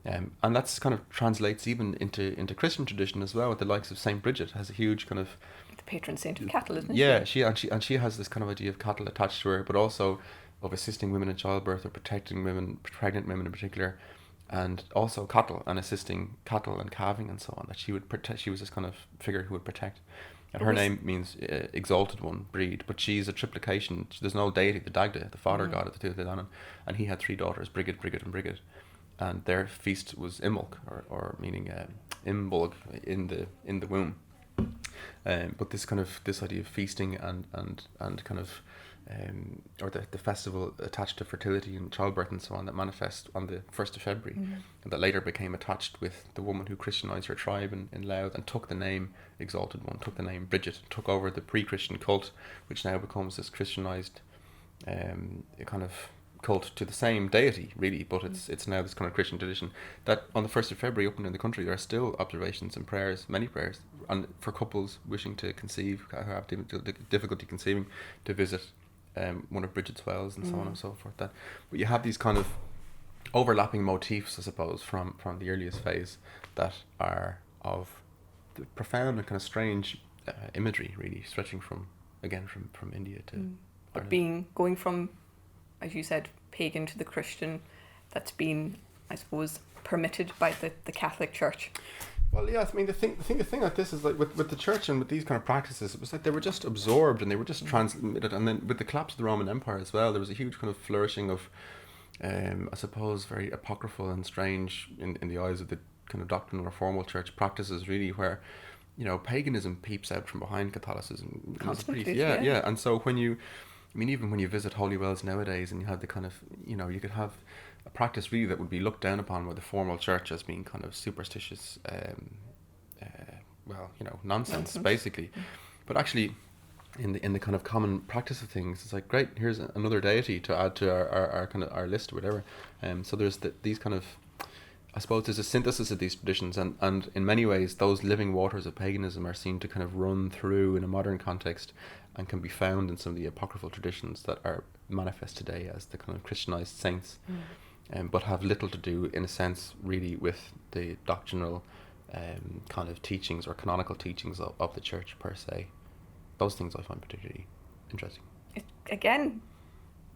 And that's kind of translates even into Christian tradition as well, with the likes of Saint Bridget has a huge kind of the patron saint of cattle, isn't she? Yeah, she has this kind of idea of cattle attached to her, but also of assisting women in childbirth or protecting women, pregnant women in particular, and also cattle and assisting cattle and calving and so on. That she would protect. She was this kind of figure who would protect. And her name means exalted one, breed, but she's a triplication. There's no deity, the Dagda, the father god of the two Dillon, and he had 3 daughters, Brigid, and Brigid. And their feast was Imbolc, or meaning Imbulg in the womb. But this idea of feasting and kind of or the festival attached to fertility and childbirth and so on, that manifests on the 1st of February, and that later became attached with the woman who Christianized her tribe in Louth and took the name Exalted One, took the name Bridget, took over the pre-Christian cult, which now becomes this Christianized kind of cult to the same deity really, but it's now this kind of Christian tradition that on the 1st of February up and in the country there are still observations and prayers, many prayers, and for couples wishing to conceive, who have difficulty conceiving, to visit one of Bridget's wells and so on and so forth. But you have these kind of overlapping motifs, I suppose, from the earliest phase that are of the profound and kind of strange imagery really, stretching from India to but going from, as you said, pagan to the Christian, that's been, I suppose, permitted by the Catholic Church. Well, yeah, I mean, the thing like this is like with the church and with these kind of practices, it was like they were just absorbed and they were just transmitted. And then with the collapse of the Roman Empire as well, there was a huge kind of flourishing of, I suppose, very apocryphal and strange in the eyes of the kind of doctrinal or formal church practices, really, where, you know, paganism peeps out from behind Catholicism. Constantly, yeah. And so even when you visit holy wells nowadays and you have the kind of, you know, you could have a practice really that would be looked down upon by the formal church as being kind of superstitious, nonsense basically. But actually, in the kind of common practice of things, it's like, great, here's another deity to add to our kind of our list or whatever. So there's these kind of, I suppose there's a synthesis of these traditions, and in many ways those living waters of paganism are seen to kind of run through in a modern context and can be found in some of the apocryphal traditions that are manifest today as the kind of Christianized saints. but have little to do, in a sense, really with the doctrinal kind of teachings or canonical teachings of the church per se. Those things I find particularly interesting. Again,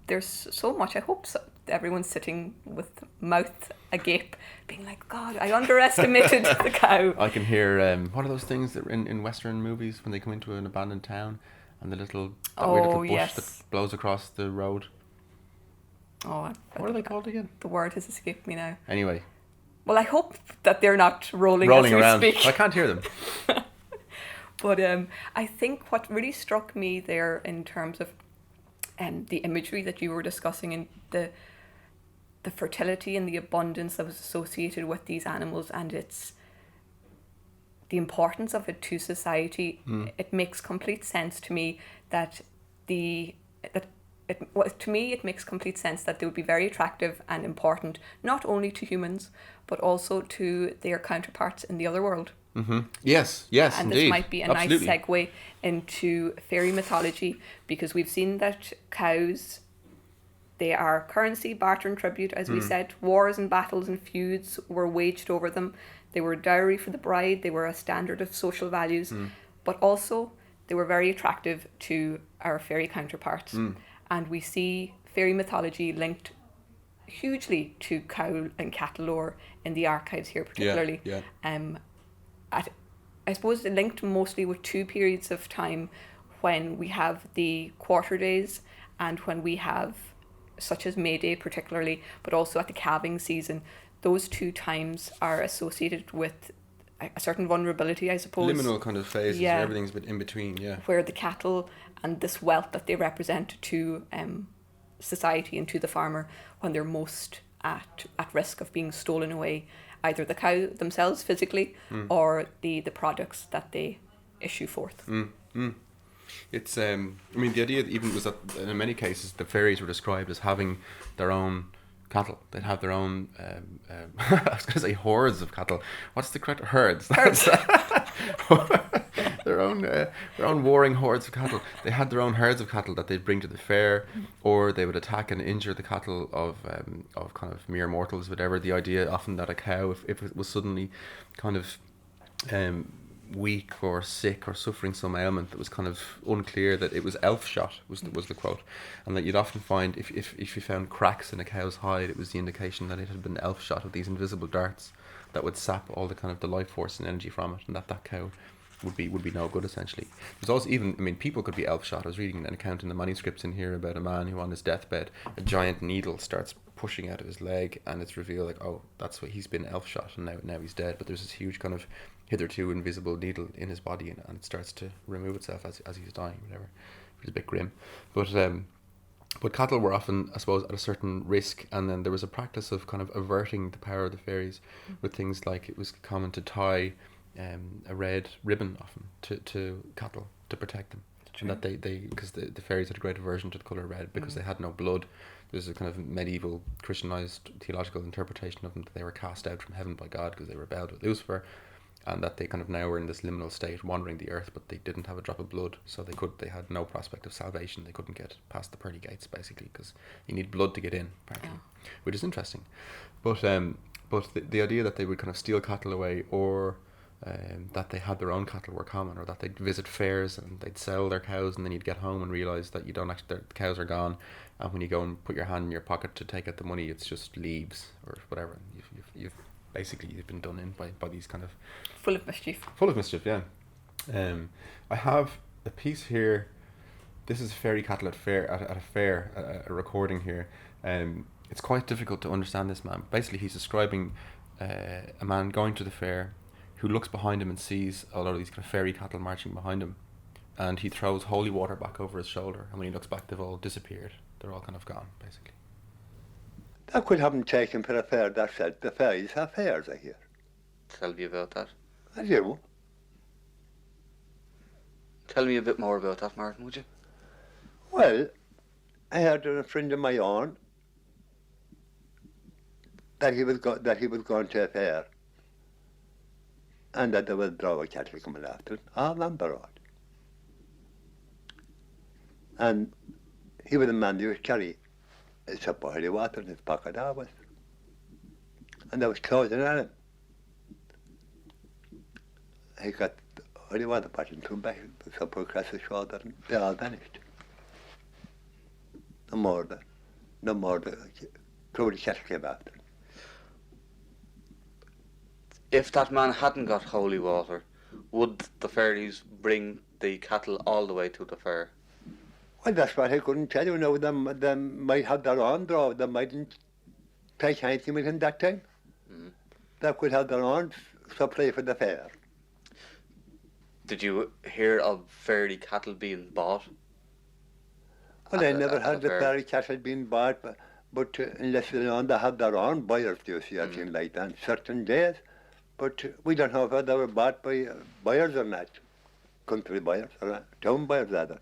there's so much. I hope everyone's sitting with mouth agape, being like, God, I underestimated the cow. I can hear, what are those things that in Western movies when they come into an abandoned town and the weird little bush that blows across the road? Oh, what are they called again? The word has escaped me now. Anyway. Well, I hope that they're not rolling around. We speak. I can't hear them. But I think what really struck me there in terms of the imagery that you were discussing, and the fertility and the abundance that was associated with these animals, and the importance of it to society, it makes complete sense to me that it makes complete sense that they would be very attractive and important, not only to humans, but also to their counterparts in the other world. Mm-hmm. Yes, and indeed. This might be a Absolutely. nice segue into fairy mythology, because we've seen that cows, they are currency, barter and tribute, as we said. Wars and battles and feuds were waged over them. They were dowry for the bride. They were a standard of social values, but also they were very attractive to our fairy counterparts. And we see fairy mythology linked hugely to cow and cattle lore in the archives here, particularly. Yeah. I suppose linked mostly with two periods of time, when we have the quarter days and when we have, such as May Day particularly, but also at the calving season. Those two times are associated with a certain vulnerability, I suppose. Liminal kind of phases, where everything's in between, where the cattle and this wealth that they represent to society and to the farmer, when they're most at risk of being stolen away, either the cow themselves physically or the products that they issue forth. It's I mean, the idea even was that in many cases the fairies were described as having their own cattle. They'd have their own I was going to say hordes of cattle. What's the correct herds? their own warring hordes of cattle. They had their own herds of cattle that they'd bring to the fair, or they would attack and injure the cattle of kind of mere mortals. Whatever the idea, often that a cow, if it was suddenly kind of weak or sick or suffering some ailment that was kind of unclear, that it was elf shot was the quote, and that you'd often find if you found cracks in a cow's hide, it was the indication that it had been elf shot, of these invisible darts that would sap all the kind of the life force and energy from it, and that cow would be no good essentially. There's also people could be elf shot. I was reading an account in the manuscripts in here about a man who on his deathbed, a giant needle starts pushing out of his leg, and it's revealed like, oh, that's what he's been elf shot, and now he's dead. But there's this huge kind of hitherto invisible needle in his body, and it starts to remove itself as he's dying, whatever. It's a bit grim. But cattle were often, I suppose, at a certain risk, and then there was a practice of kind of averting the power of the fairies with things like, it was common to tie a red ribbon often to cattle to protect them. And that they because the fairies had a great aversion to the colour red, because they had no blood. There's a kind of medieval Christianized theological interpretation of them, that they were cast out from heaven by God because they rebelled with Lucifer, and that they kind of now were in this liminal state wandering the earth, but they didn't have a drop of blood, so they had no prospect of salvation. They couldn't get past the pearly gates, basically, because you need blood to get in, apparently, which is interesting. But the idea that they would kind of steal cattle away, or that they had their own cattle, were common, or that they'd visit fairs and they'd sell their cows, and then you'd get home and realise that you don't actually, the cows are gone, and when you go and put your hand in your pocket to take out the money, it's just leaves or whatever. You've basically been done in by these kind of full of mischief. Yeah. I have a piece here. This is fairy cattle at a fair, a recording here. It's quite difficult to understand this man. Basically, he's describing a man going to the fair, who looks behind him and sees a lot of these kind of fairy cattle marching behind him, and he throws holy water back over his shoulder, and when he looks back, they've all disappeared. They're all kind of gone, basically. That could haven't taken for a fair, that said. The fairies have fairs, I hear. Tell me about that. I do. Tell me a bit more about that, Martin, would you? Well, I heard of a friend of my own that he was going to a fair, and that there was a draw of cattle coming after it, all on the road. And he was a man who would carry a cup of holy water in his pocket always. and there was closing on him. He got only one button to back, so put across the shoulder, and they all vanished. No more. The Cluain cattle came after. If that man hadn't got holy water, would the fairies bring the cattle all the way to the fair? Well, that's what I couldn't tell you. No, them might have their own draw. They mightn't take anything with him that time. They could have their own supply for the fair. Did you hear of fairy cattle being bought? Well, I never heard the fairy cattle being bought, but unless they have their own buyers, you see, or things like that, certain days. But we don't know whether they were bought by buyers or not, country buyers or town buyers rather.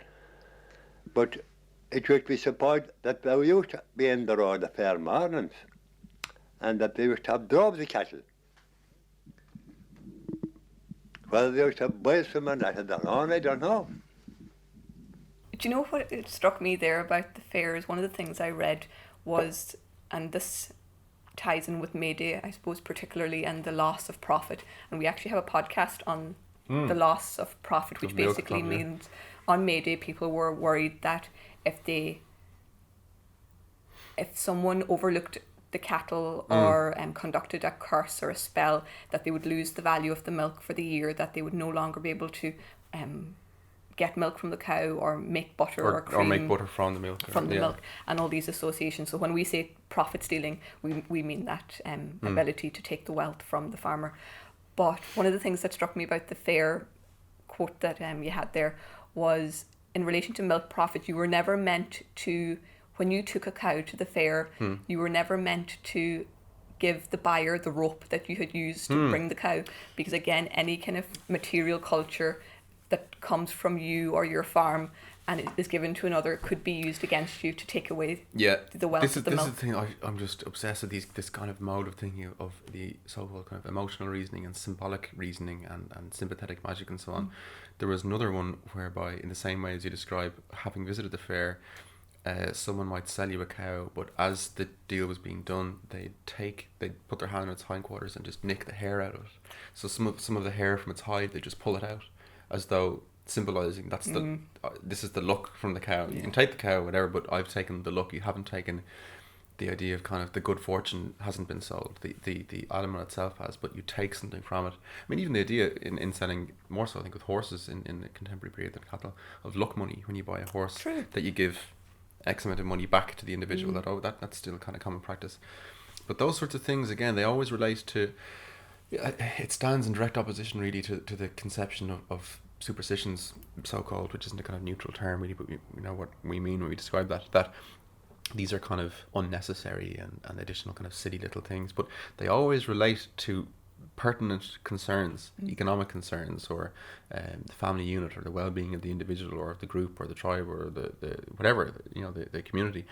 But it would be supposed that they used to be in the road the fair mornings, and that they used to have droves of cattle. Whether they used to buy some or not, I don't know. Do you know what it struck me there about the fairs? One of the things I read was, and this ties in with May Day, I suppose, particularly, and the loss of profit. And we actually have a podcast on the loss of profit, which basically means on May Day people were worried that if someone overlooked the cattle or conducted a curse or a spell, that they would lose the value of the milk for the year, that they would no longer be able to get milk from the cow or make butter or cream. Or make butter from the milk. Milk and all these associations. So when we say profit stealing, we mean that ability to take the wealth from the farmer. But one of the things that struck me about the fair quote that you had there was in relation to milk profit, you were never meant to, when you took a cow to the fair, you were never meant to give the buyer the rope that you had used to bring the cow. Because again, any kind of material culture that comes from you or your farm and it is given to another could be used against you to take away the wealth of the milk. This is the thing, I'm just obsessed with this kind of mode of thinking of the so-called kind of emotional reasoning and symbolic reasoning and sympathetic magic and so on. There was another one whereby, in the same way as you describe, having visited the fair, someone might sell you a cow, but as the deal was being done, they'd put their hand on its hindquarters and just nick the hair out of it. So some of the hair from its hide, they just pull it out, as though symbolizing that's this is the luck from the cow. You can take the cow, whatever, but I've taken the luck. You haven't taken the idea of kind of the good fortune hasn't been sold. The animal itself has, but you take something from it. I mean, even the idea in selling, more so I think with horses in the contemporary period than cattle, of luck money when you buy a horse. True. That you give X amount of money back to the individual. That's still kind of common practice. But those sorts of things, again, they always relate to. It stands in direct opposition really to the conception of superstitions, so-called, which isn't a kind of neutral term really, but we know what we mean when we describe that these are kind of unnecessary and additional kind of silly little things, but they always relate to pertinent concerns, economic concerns, or the family unit, or the well-being of the individual, or the group, or the tribe, or the whatever, the community.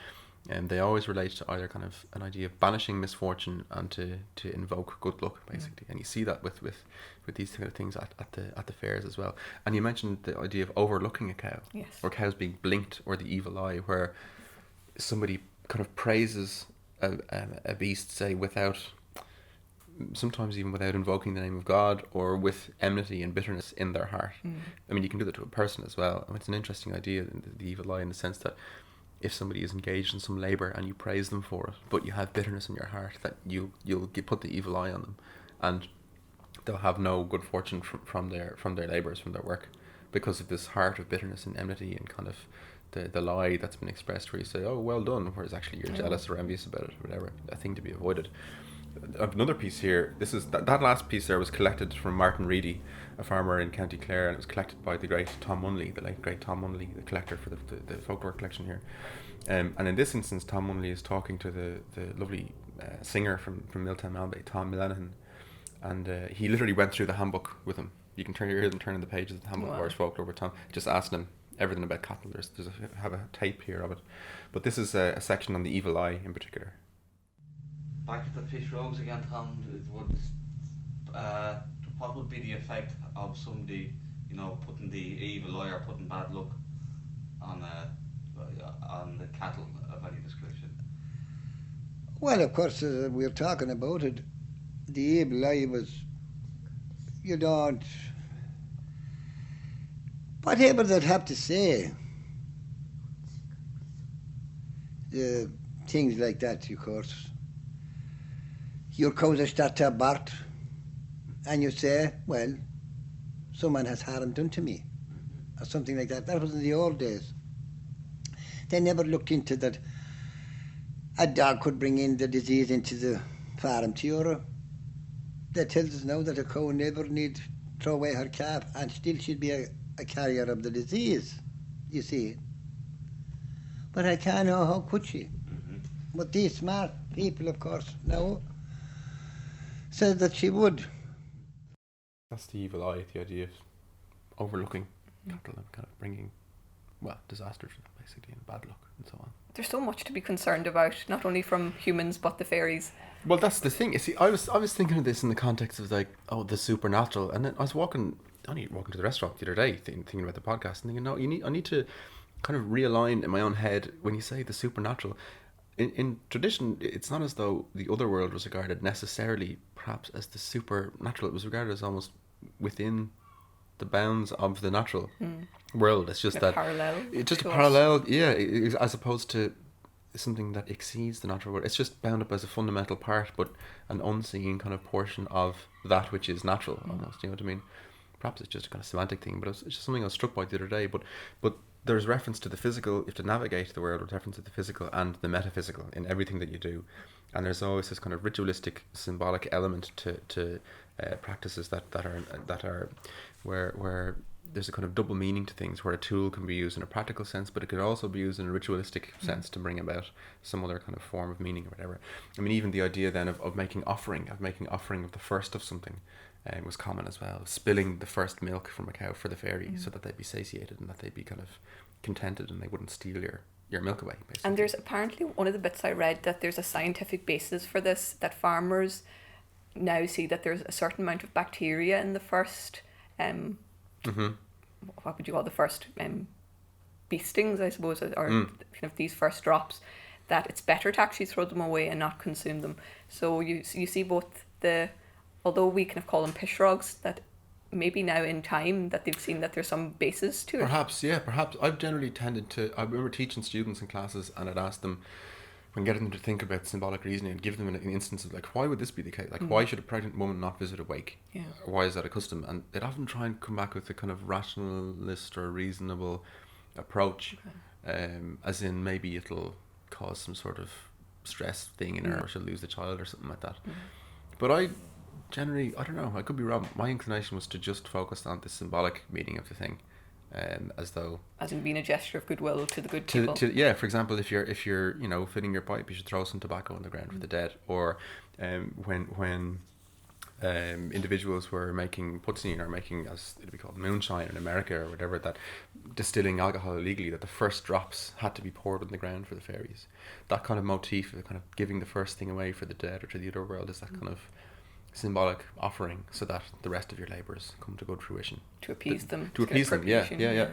And they always relate to either kind of an idea of banishing misfortune and to invoke good luck, basically. And you see that with these kind of things at the fairs as well. And you mentioned the idea of overlooking a cow, or cows being blinked, or the evil eye, where somebody kind of praises a beast, say, sometimes even without invoking the name of God, or with enmity and bitterness in their heart. I mean, you can do that to a person as well. I mean, it's an interesting idea, the evil eye, in the sense that if somebody is engaged in some labour and you praise them for it, but you have bitterness in your heart, that you'll put the evil eye on them, and they'll have no good fortune from their labours, from their work, because of this heart of bitterness and enmity and kind of the lie that's been expressed, where you say, oh, well done, whereas actually you're jealous or envious about it, or whatever, a thing to be avoided. I have another piece here. This is that last piece there was collected from Martin Reedy, a farmer in County Clare, and it was collected by the great Tom Munley, the late great Tom Munley, the collector for the folklore collection here. And in this instance, Tom Munley is talking to the lovely singer from Milltown Malbay, Tom Millanahan, and he literally went through the handbook with him. You can turn in the pages of the handbook of Irish folklore with Tom, just asking him everything about cattle. Have a tape here of it, but this is a section on the evil eye in particular. Back at the fish rogues again, Tom. What would be the effect of somebody, putting the evil eye or putting bad luck on the cattle of any description? Well, of course, we're talking about it. the evil eye was, you don't, whatever they'd have to say, things like that, of course. Your cows start to abort, and you say, well, someone has harm done to me, or something like that. That was in the old days. They never looked into that a dog could bring in the disease into the farm to Europe. They tell us now that a cow never need throw away her calf and still she'd be a carrier of the disease, you see. But I can't know how could she. But these smart people, of course, now said that she would. That's the evil eye, the idea of overlooking cattle and kind of bringing, well, disaster to them, basically, and bad luck and so on. There's so much to be concerned about, not only from humans but the fairies. Well, that's the thing. You see, I was thinking of this in the context of like, oh, the supernatural, and then I was walking to the restaurant the other day, thinking about the podcast, and thinking, no, I need to kind of realign in my own head when you say the supernatural. In tradition, it's not as though the other world was regarded necessarily, perhaps, as the supernatural. It was regarded as almost within the bounds of the natural world. It's just that parallel. It's just a parallel, yeah, as opposed to something that exceeds the natural world. It's just bound up as a fundamental part, but an unseen kind of portion of that which is natural, almost. You know what I mean? Perhaps it's just a kind of semantic thing, but it's just something I was struck by the other day. But there's reference to the physical. You have to navigate the world with reference to the physical and the metaphysical in everything that you do. And there's always this kind of ritualistic, symbolic element to practices that are where there's a kind of double meaning to things, where a tool can be used in a practical sense, but it could also be used in a ritualistic sense to bring about some other kind of form of meaning or whatever. I mean, even the idea then of making offering of the first of something was common as well. Spilling the first milk from a cow for the fairy so that they'd be satiated and that they'd be kind of contented and they wouldn't steal your milk away, basically. And there's apparently, one of the bits I read, that there's a scientific basis for this, that farmers now see that there's a certain amount of bacteria in the first what would you call the first beastings, I suppose, or kind of these first drops, that it's better to actually throw them away and not consume them. So you see both although we kind of call them pishrogs, that maybe now in time that they've seen that there's some basis to it. Perhaps. I've generally tended to, I remember teaching students in classes, and I'd ask them, when getting them to think about symbolic reasoning, and give them an instance of like, why would this be the case? Like, why should a pregnant woman not visit a wake? Yeah. Or why is that a custom? And they'd often try and come back with a kind of rationalist or reasonable approach, as in maybe it'll cause some sort of stress thing in her, or she'll lose the child or something like that. But I generally, I don't know, I could be wrong. My inclination was to just focus on the symbolic meaning of the thing. As in being a gesture of goodwill to the good people. Yeah, for example, if you're filling your pipe, you should throw some tobacco on the ground for the dead. Or when individuals were making putzine, or making, as it'd be called, moonshine in America or whatever, that distilling alcohol illegally, that the first drops had to be poured on the ground for the fairies. That kind of motif of kind of giving the first thing away for the dead or to the other world is that kind of symbolic offering, so that the rest of your labours come to good fruition. To appease them. Yeah.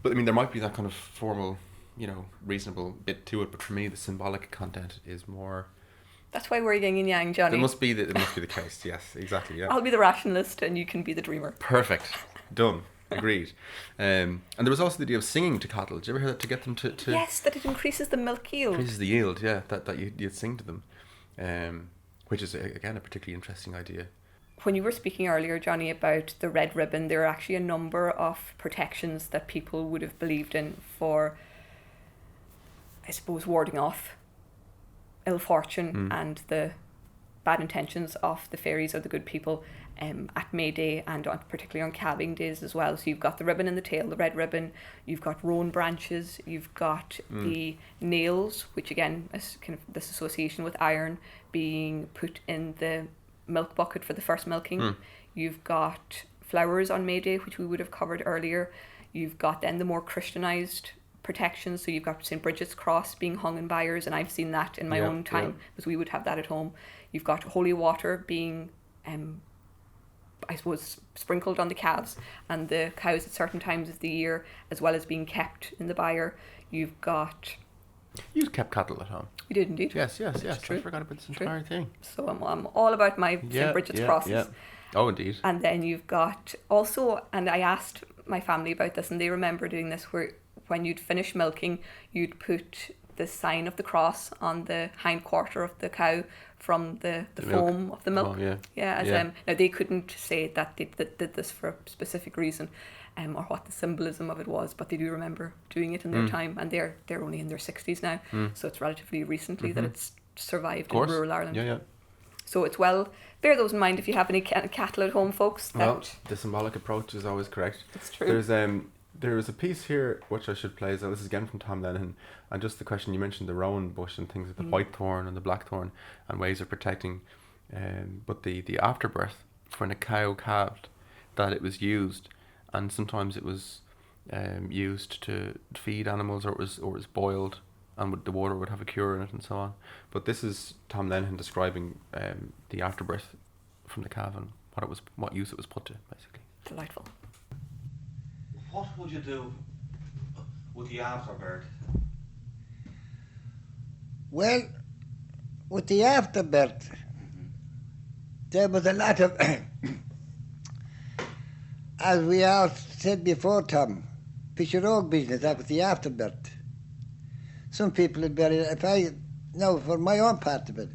But I mean, there might be that kind of formal, reasonable bit to it, but for me the symbolic content is more. That's why we're yin and yang, Jonny. It must be the case, yes, exactly, yeah. I'll be the rationalist and you can be the dreamer. Perfect. Done. Agreed. And there was also the idea of singing to cattle. Did you ever hear that, to get them to... Yes, that it increases the milk yield. Increases the yield, yeah, that you'd sing to them. Which is, again, a particularly interesting idea. When you were speaking earlier, Jonny, about the red ribbon, there are actually a number of protections that people would have believed in for, I suppose, warding off ill fortune and the bad intentions of the fairies or the good people at May Day, and particularly on calving days as well. So you've got the ribbon in the tail, the red ribbon, you've got rowan branches, you've got the nails, which again is kind of this association with iron, being put in the milk bucket for the first milking. You've got flowers on May Day, which we would have covered earlier. You've got then the more Christianized protections, so you've got St. Bridget's cross being hung in byres, and I've seen that in my own time, because we would have that at home. You've got holy water being I suppose sprinkled on the calves and the cows at certain times of the year, as well as being kept in the byre. You've got You kept cattle at home. We did indeed. Yes. I true. forgot about this True. entire thing. So I'm all about my St. Bridget's crosses. Yeah. Oh, indeed. And then you've got also, and I asked my family about this, and they remember doing this, where when you'd finish milking, you'd put the sign of the cross on the hind quarter of the cow from the foam of the milk. Oh, yeah. Now they couldn't say that they did this for a specific reason, or what the symbolism of it was, but they do remember doing it in their time, and they're only in their 60s now, so it's relatively recently that it's survived in rural Ireland. Yeah. So it's bear those in mind if you have any cattle at home, folks. Well, the symbolic approach is always correct. It's true. There is a piece here which I should play. So this is again from Tom Lennon, and just the question you mentioned, the rowan bush and things, the white thorn and the black thorn, and ways of protecting. But the afterbirth, when a cow calved, that it was used, and sometimes it was used to feed animals, or it was boiled, and the water would have a cure in it, and so on. But this is Tom Lennon describing the afterbirth from the calf and what use it was put to, basically. Delightful. What would you do with the afterbirth? Well, with the afterbirth, there was a lot of, as we all said before, Tom, Fisher Oak business, that was the afterbirth. Some people had buried it. For my own part of it,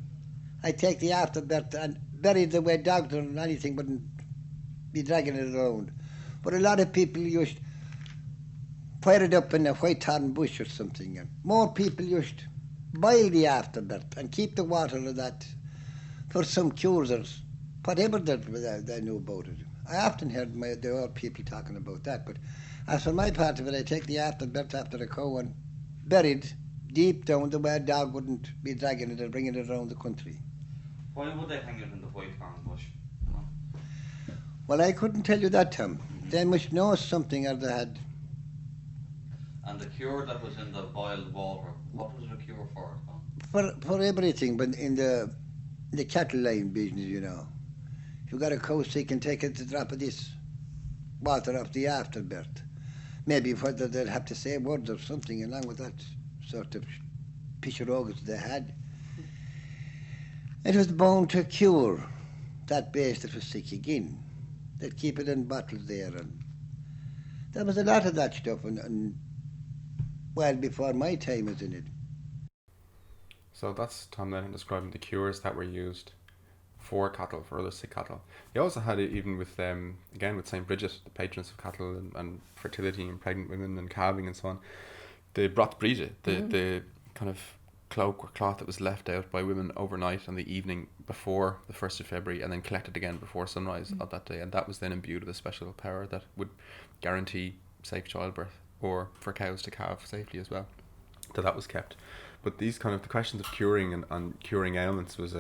I take the afterbirth and bury it the way dogs or anything wouldn't be dragging it around. But a lot of people used to fire it up in a white thorn bush or something. And more people used to boil the afterbirth and keep the water of that for some cures or whatever they knew about it. I often heard the old people talking about that. But as for my part of it, I take the afterbirth after a cow and bury it deep down the way a dog wouldn't be dragging it and bringing it around the country. Why would they hang it in the white thorn bush? Well, I couldn't tell you that, Tom. They must know something or they had. And the cure that was in the boiled water, what was the cure for it? For everything, but in the cattle line business, you know. If you got a cow sick and take it a drop of this water off the afterbirth. Maybe whether they'd have to say words or something along with that sort of piscirogus they had. It was bound to cure that base that was sick again. They'd keep it in bottles there, and there was a lot of that stuff, and well before my time was in it. So that's Tom Lennon describing the cures that were used for cattle, for other sick cattle. He also had it even with, again with St. Bridget, the patroness of cattle and fertility and pregnant women and calving and so on. The Brotbríde, the kind of cloak or cloth that was left out by women overnight on the evening before the 1st of February and then collected again before sunrise of that day. And that was then imbued with a special power that would guarantee safe childbirth, or for cows to calve safely as well. So that was kept. But these kind of the questions of curing and curing ailments was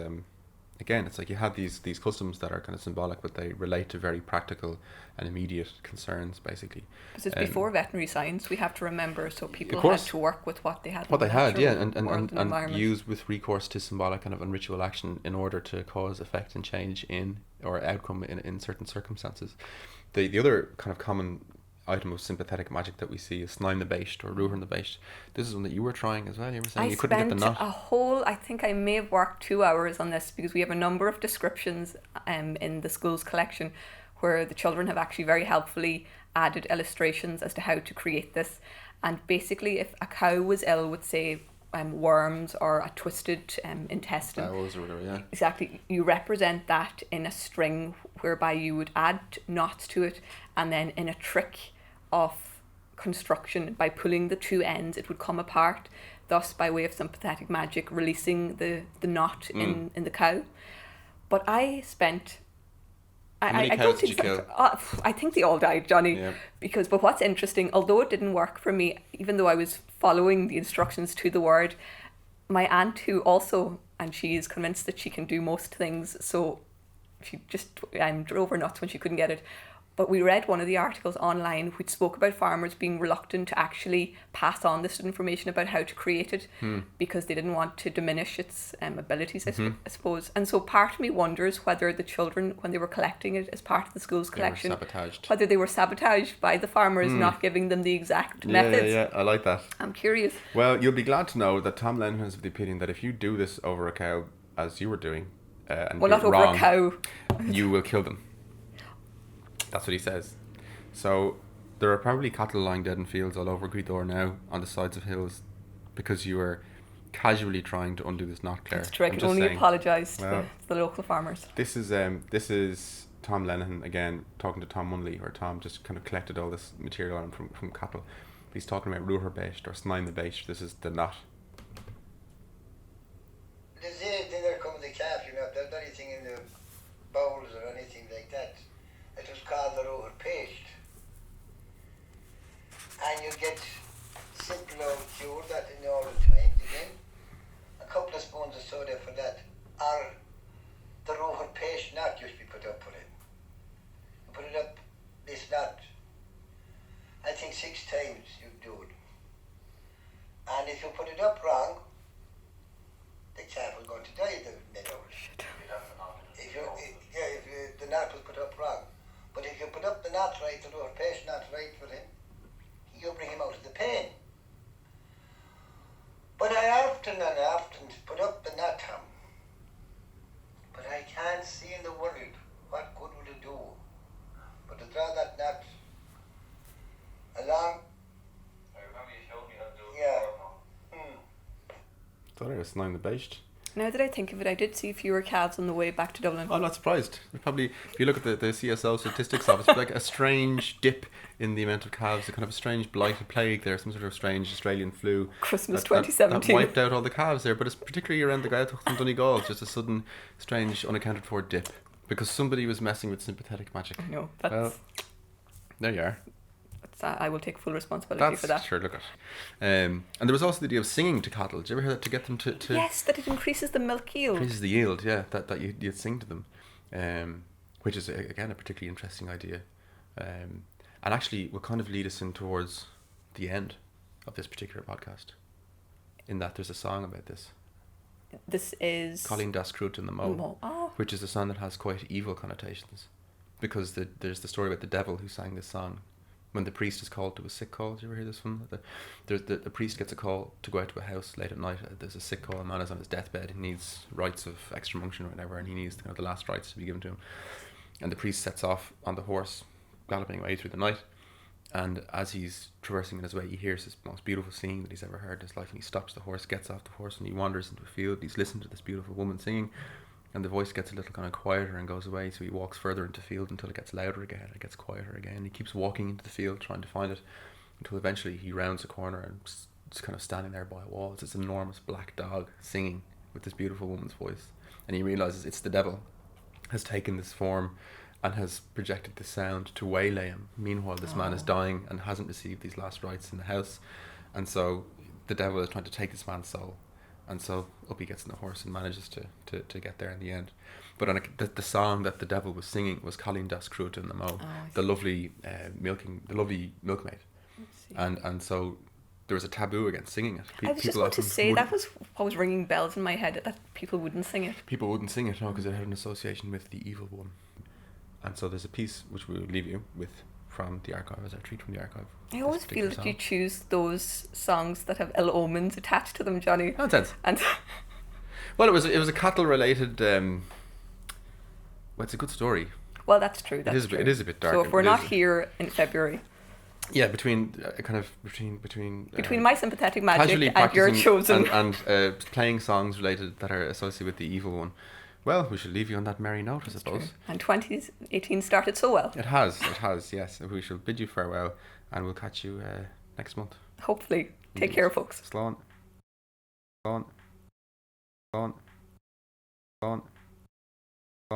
again, it's like you had these customs that are kind of symbolic, but they relate to very practical and immediate concerns, basically. Because it's before veterinary science, we have to remember, so people course, had to work with what they had. What they had, yeah, and environment. use with recourse to symbolic kind of and ritual action in order to cause effect and change in, or outcome in certain circumstances. The other kind of common item of sympathetic magic that we see is Snaim na Béist or Ruair na Béist. This is one that you were trying as well. You were saying you couldn't get the knot. I think I may have worked 2 hours on this, because we have a number of descriptions in the school's collection where the children have actually very helpfully added illustrations as to how to create this. And basically, if a cow was ill with, say, worms or a twisted intestine, Bowels or whatever, yeah. Exactly, you represent that in a string whereby you would add knots to it, and then in a trick of construction, by pulling the two ends it would come apart, thus by way of sympathetic magic releasing the knot in the cow. But I spent I don't think I think they all died, Jonny. Yeah. But what's interesting, although it didn't work for me, even though I was following the instructions to the word, my aunt, who also, and she is convinced that she can do most things, so she just drove her nuts when she couldn't get it, But we read one of the articles online which spoke about farmers being reluctant to actually pass on this information about how to create it because they didn't want to diminish its abilities, I suppose. And so part of me wonders whether the children, when they were collecting it as part of the school's collection, whether they were sabotaged by the farmers not giving them the exact methods. Yeah, I like that. I'm curious. Well, you'll be glad to know that Tom Lennon is of the opinion that if you do this over a cow, as you were doing, and well, do not it over wrong, a cow. you will kill them. That's what he says. So there are probably cattle lying dead in fields all over Gweedore now on the sides of hills because you are casually trying to undo this knot, Claire. That's true. I can only apologise to the local farmers. This is Tom Lennon again talking to Tom Munley, where Tom just kind of collected all this material on from cattle. He's talking about ruher bashed or snain the bashed. This is the knot. The same thing there comes the calf, you know, if there's anything in the bowls or anything like that, it was called the ruher paste. And you get simple old cure that in all the time again. A couple of spoons of soda for that. Or the ruher paste knot used to be put up for it. You put it up, this knot, I think 6 times you do it. And if you put it up wrong, the calf was going to die in the meadow. If the knot was put up wrong. But if you put up the knot right, the ruher paste knot right for him, you bring him out of the pain. But I often put up the knot ham. But I can't see in the world what good will it do. But to draw that knot along. I remember you showed me how to do it. Yeah. Thought I was snain the bashed. Now that I think of it, I did see fewer calves on the way back to Dublin. I'm not surprised. Probably, if you look at the CSO statistics of it, it's like a strange dip in the amount of calves, a kind of a strange blighted plague there, some sort of strange Australian flu. Christmas that 2017. That wiped out all the calves there, but it's particularly around the Gaeltacht and Donegal, just a sudden, strange, unaccounted for dip. Because somebody was messing with sympathetic magic. I know. Well, there you are. I will take full responsibility for that. Sure, look at. And there was also the idea of singing to cattle. Did you ever hear that, to get them to Yes, that it increases the milk yield. Increases the yield, yeah. That you'd sing to them, which is again a particularly interesting idea, and actually will kind of lead us in towards the end of this particular podcast. In that there's a song about this. This is Colleen Das Crut in the Mo, Oh. which is a song that has quite evil connotations, because there's the story about the devil who sang this song. When the priest is called to a sick call, did you ever hear this one? The priest gets a call to go out to a house late at night. There's a sick call, a man is on his deathbed, he needs rites of extramunction or whatever, and he needs the last rites to be given to him. And the priest sets off on the horse, galloping away through the night, and as he's traversing in his way, he hears this most beautiful singing that he's ever heard in his life, and he stops the horse, gets off the horse, and he wanders into a field, and he's listening to this beautiful woman singing, and the voice gets a little kind of quieter and goes away, so he walks further into the field until it gets louder again, it gets quieter again. He keeps walking into the field trying to find it until eventually he rounds a corner and just kind of standing there by a wall. It's this enormous black dog singing with this beautiful woman's voice, and he realizes it's the devil has taken this form and has projected the sound to waylay him. Meanwhile, this man is dying and hasn't received these last rites in the house, and so the devil is trying to take this man's soul. And so up he gets in the horse and manages to get there in the end. But the song that the devil was singing was Colleen Das Crut in the Mo, the lovely milkmaid. And so there was a taboo against singing it. I was just going to say, that was what was ringing bells in my head, that people wouldn't sing it. People wouldn't sing it, no, because it had an association with the evil one. And so there's a piece which we'll leave you with from the archive, as a treat from the archive. I always feel that you choose those songs that have ill omens attached to them, Jonny. Nonsense. And well, it was a cattle related. Well, it's a good story. Well, that's true. That's true. It is a bit dark. So if we're not here in February, yeah, between my sympathetic magic and your chosen and playing songs related that are associated with the evil one. Well, we should leave you on that merry note, I suppose. True. And 2018 started so well. It has, yes. We shall bid you farewell, and we'll catch you next month. Hopefully. Take care, folks. Slán.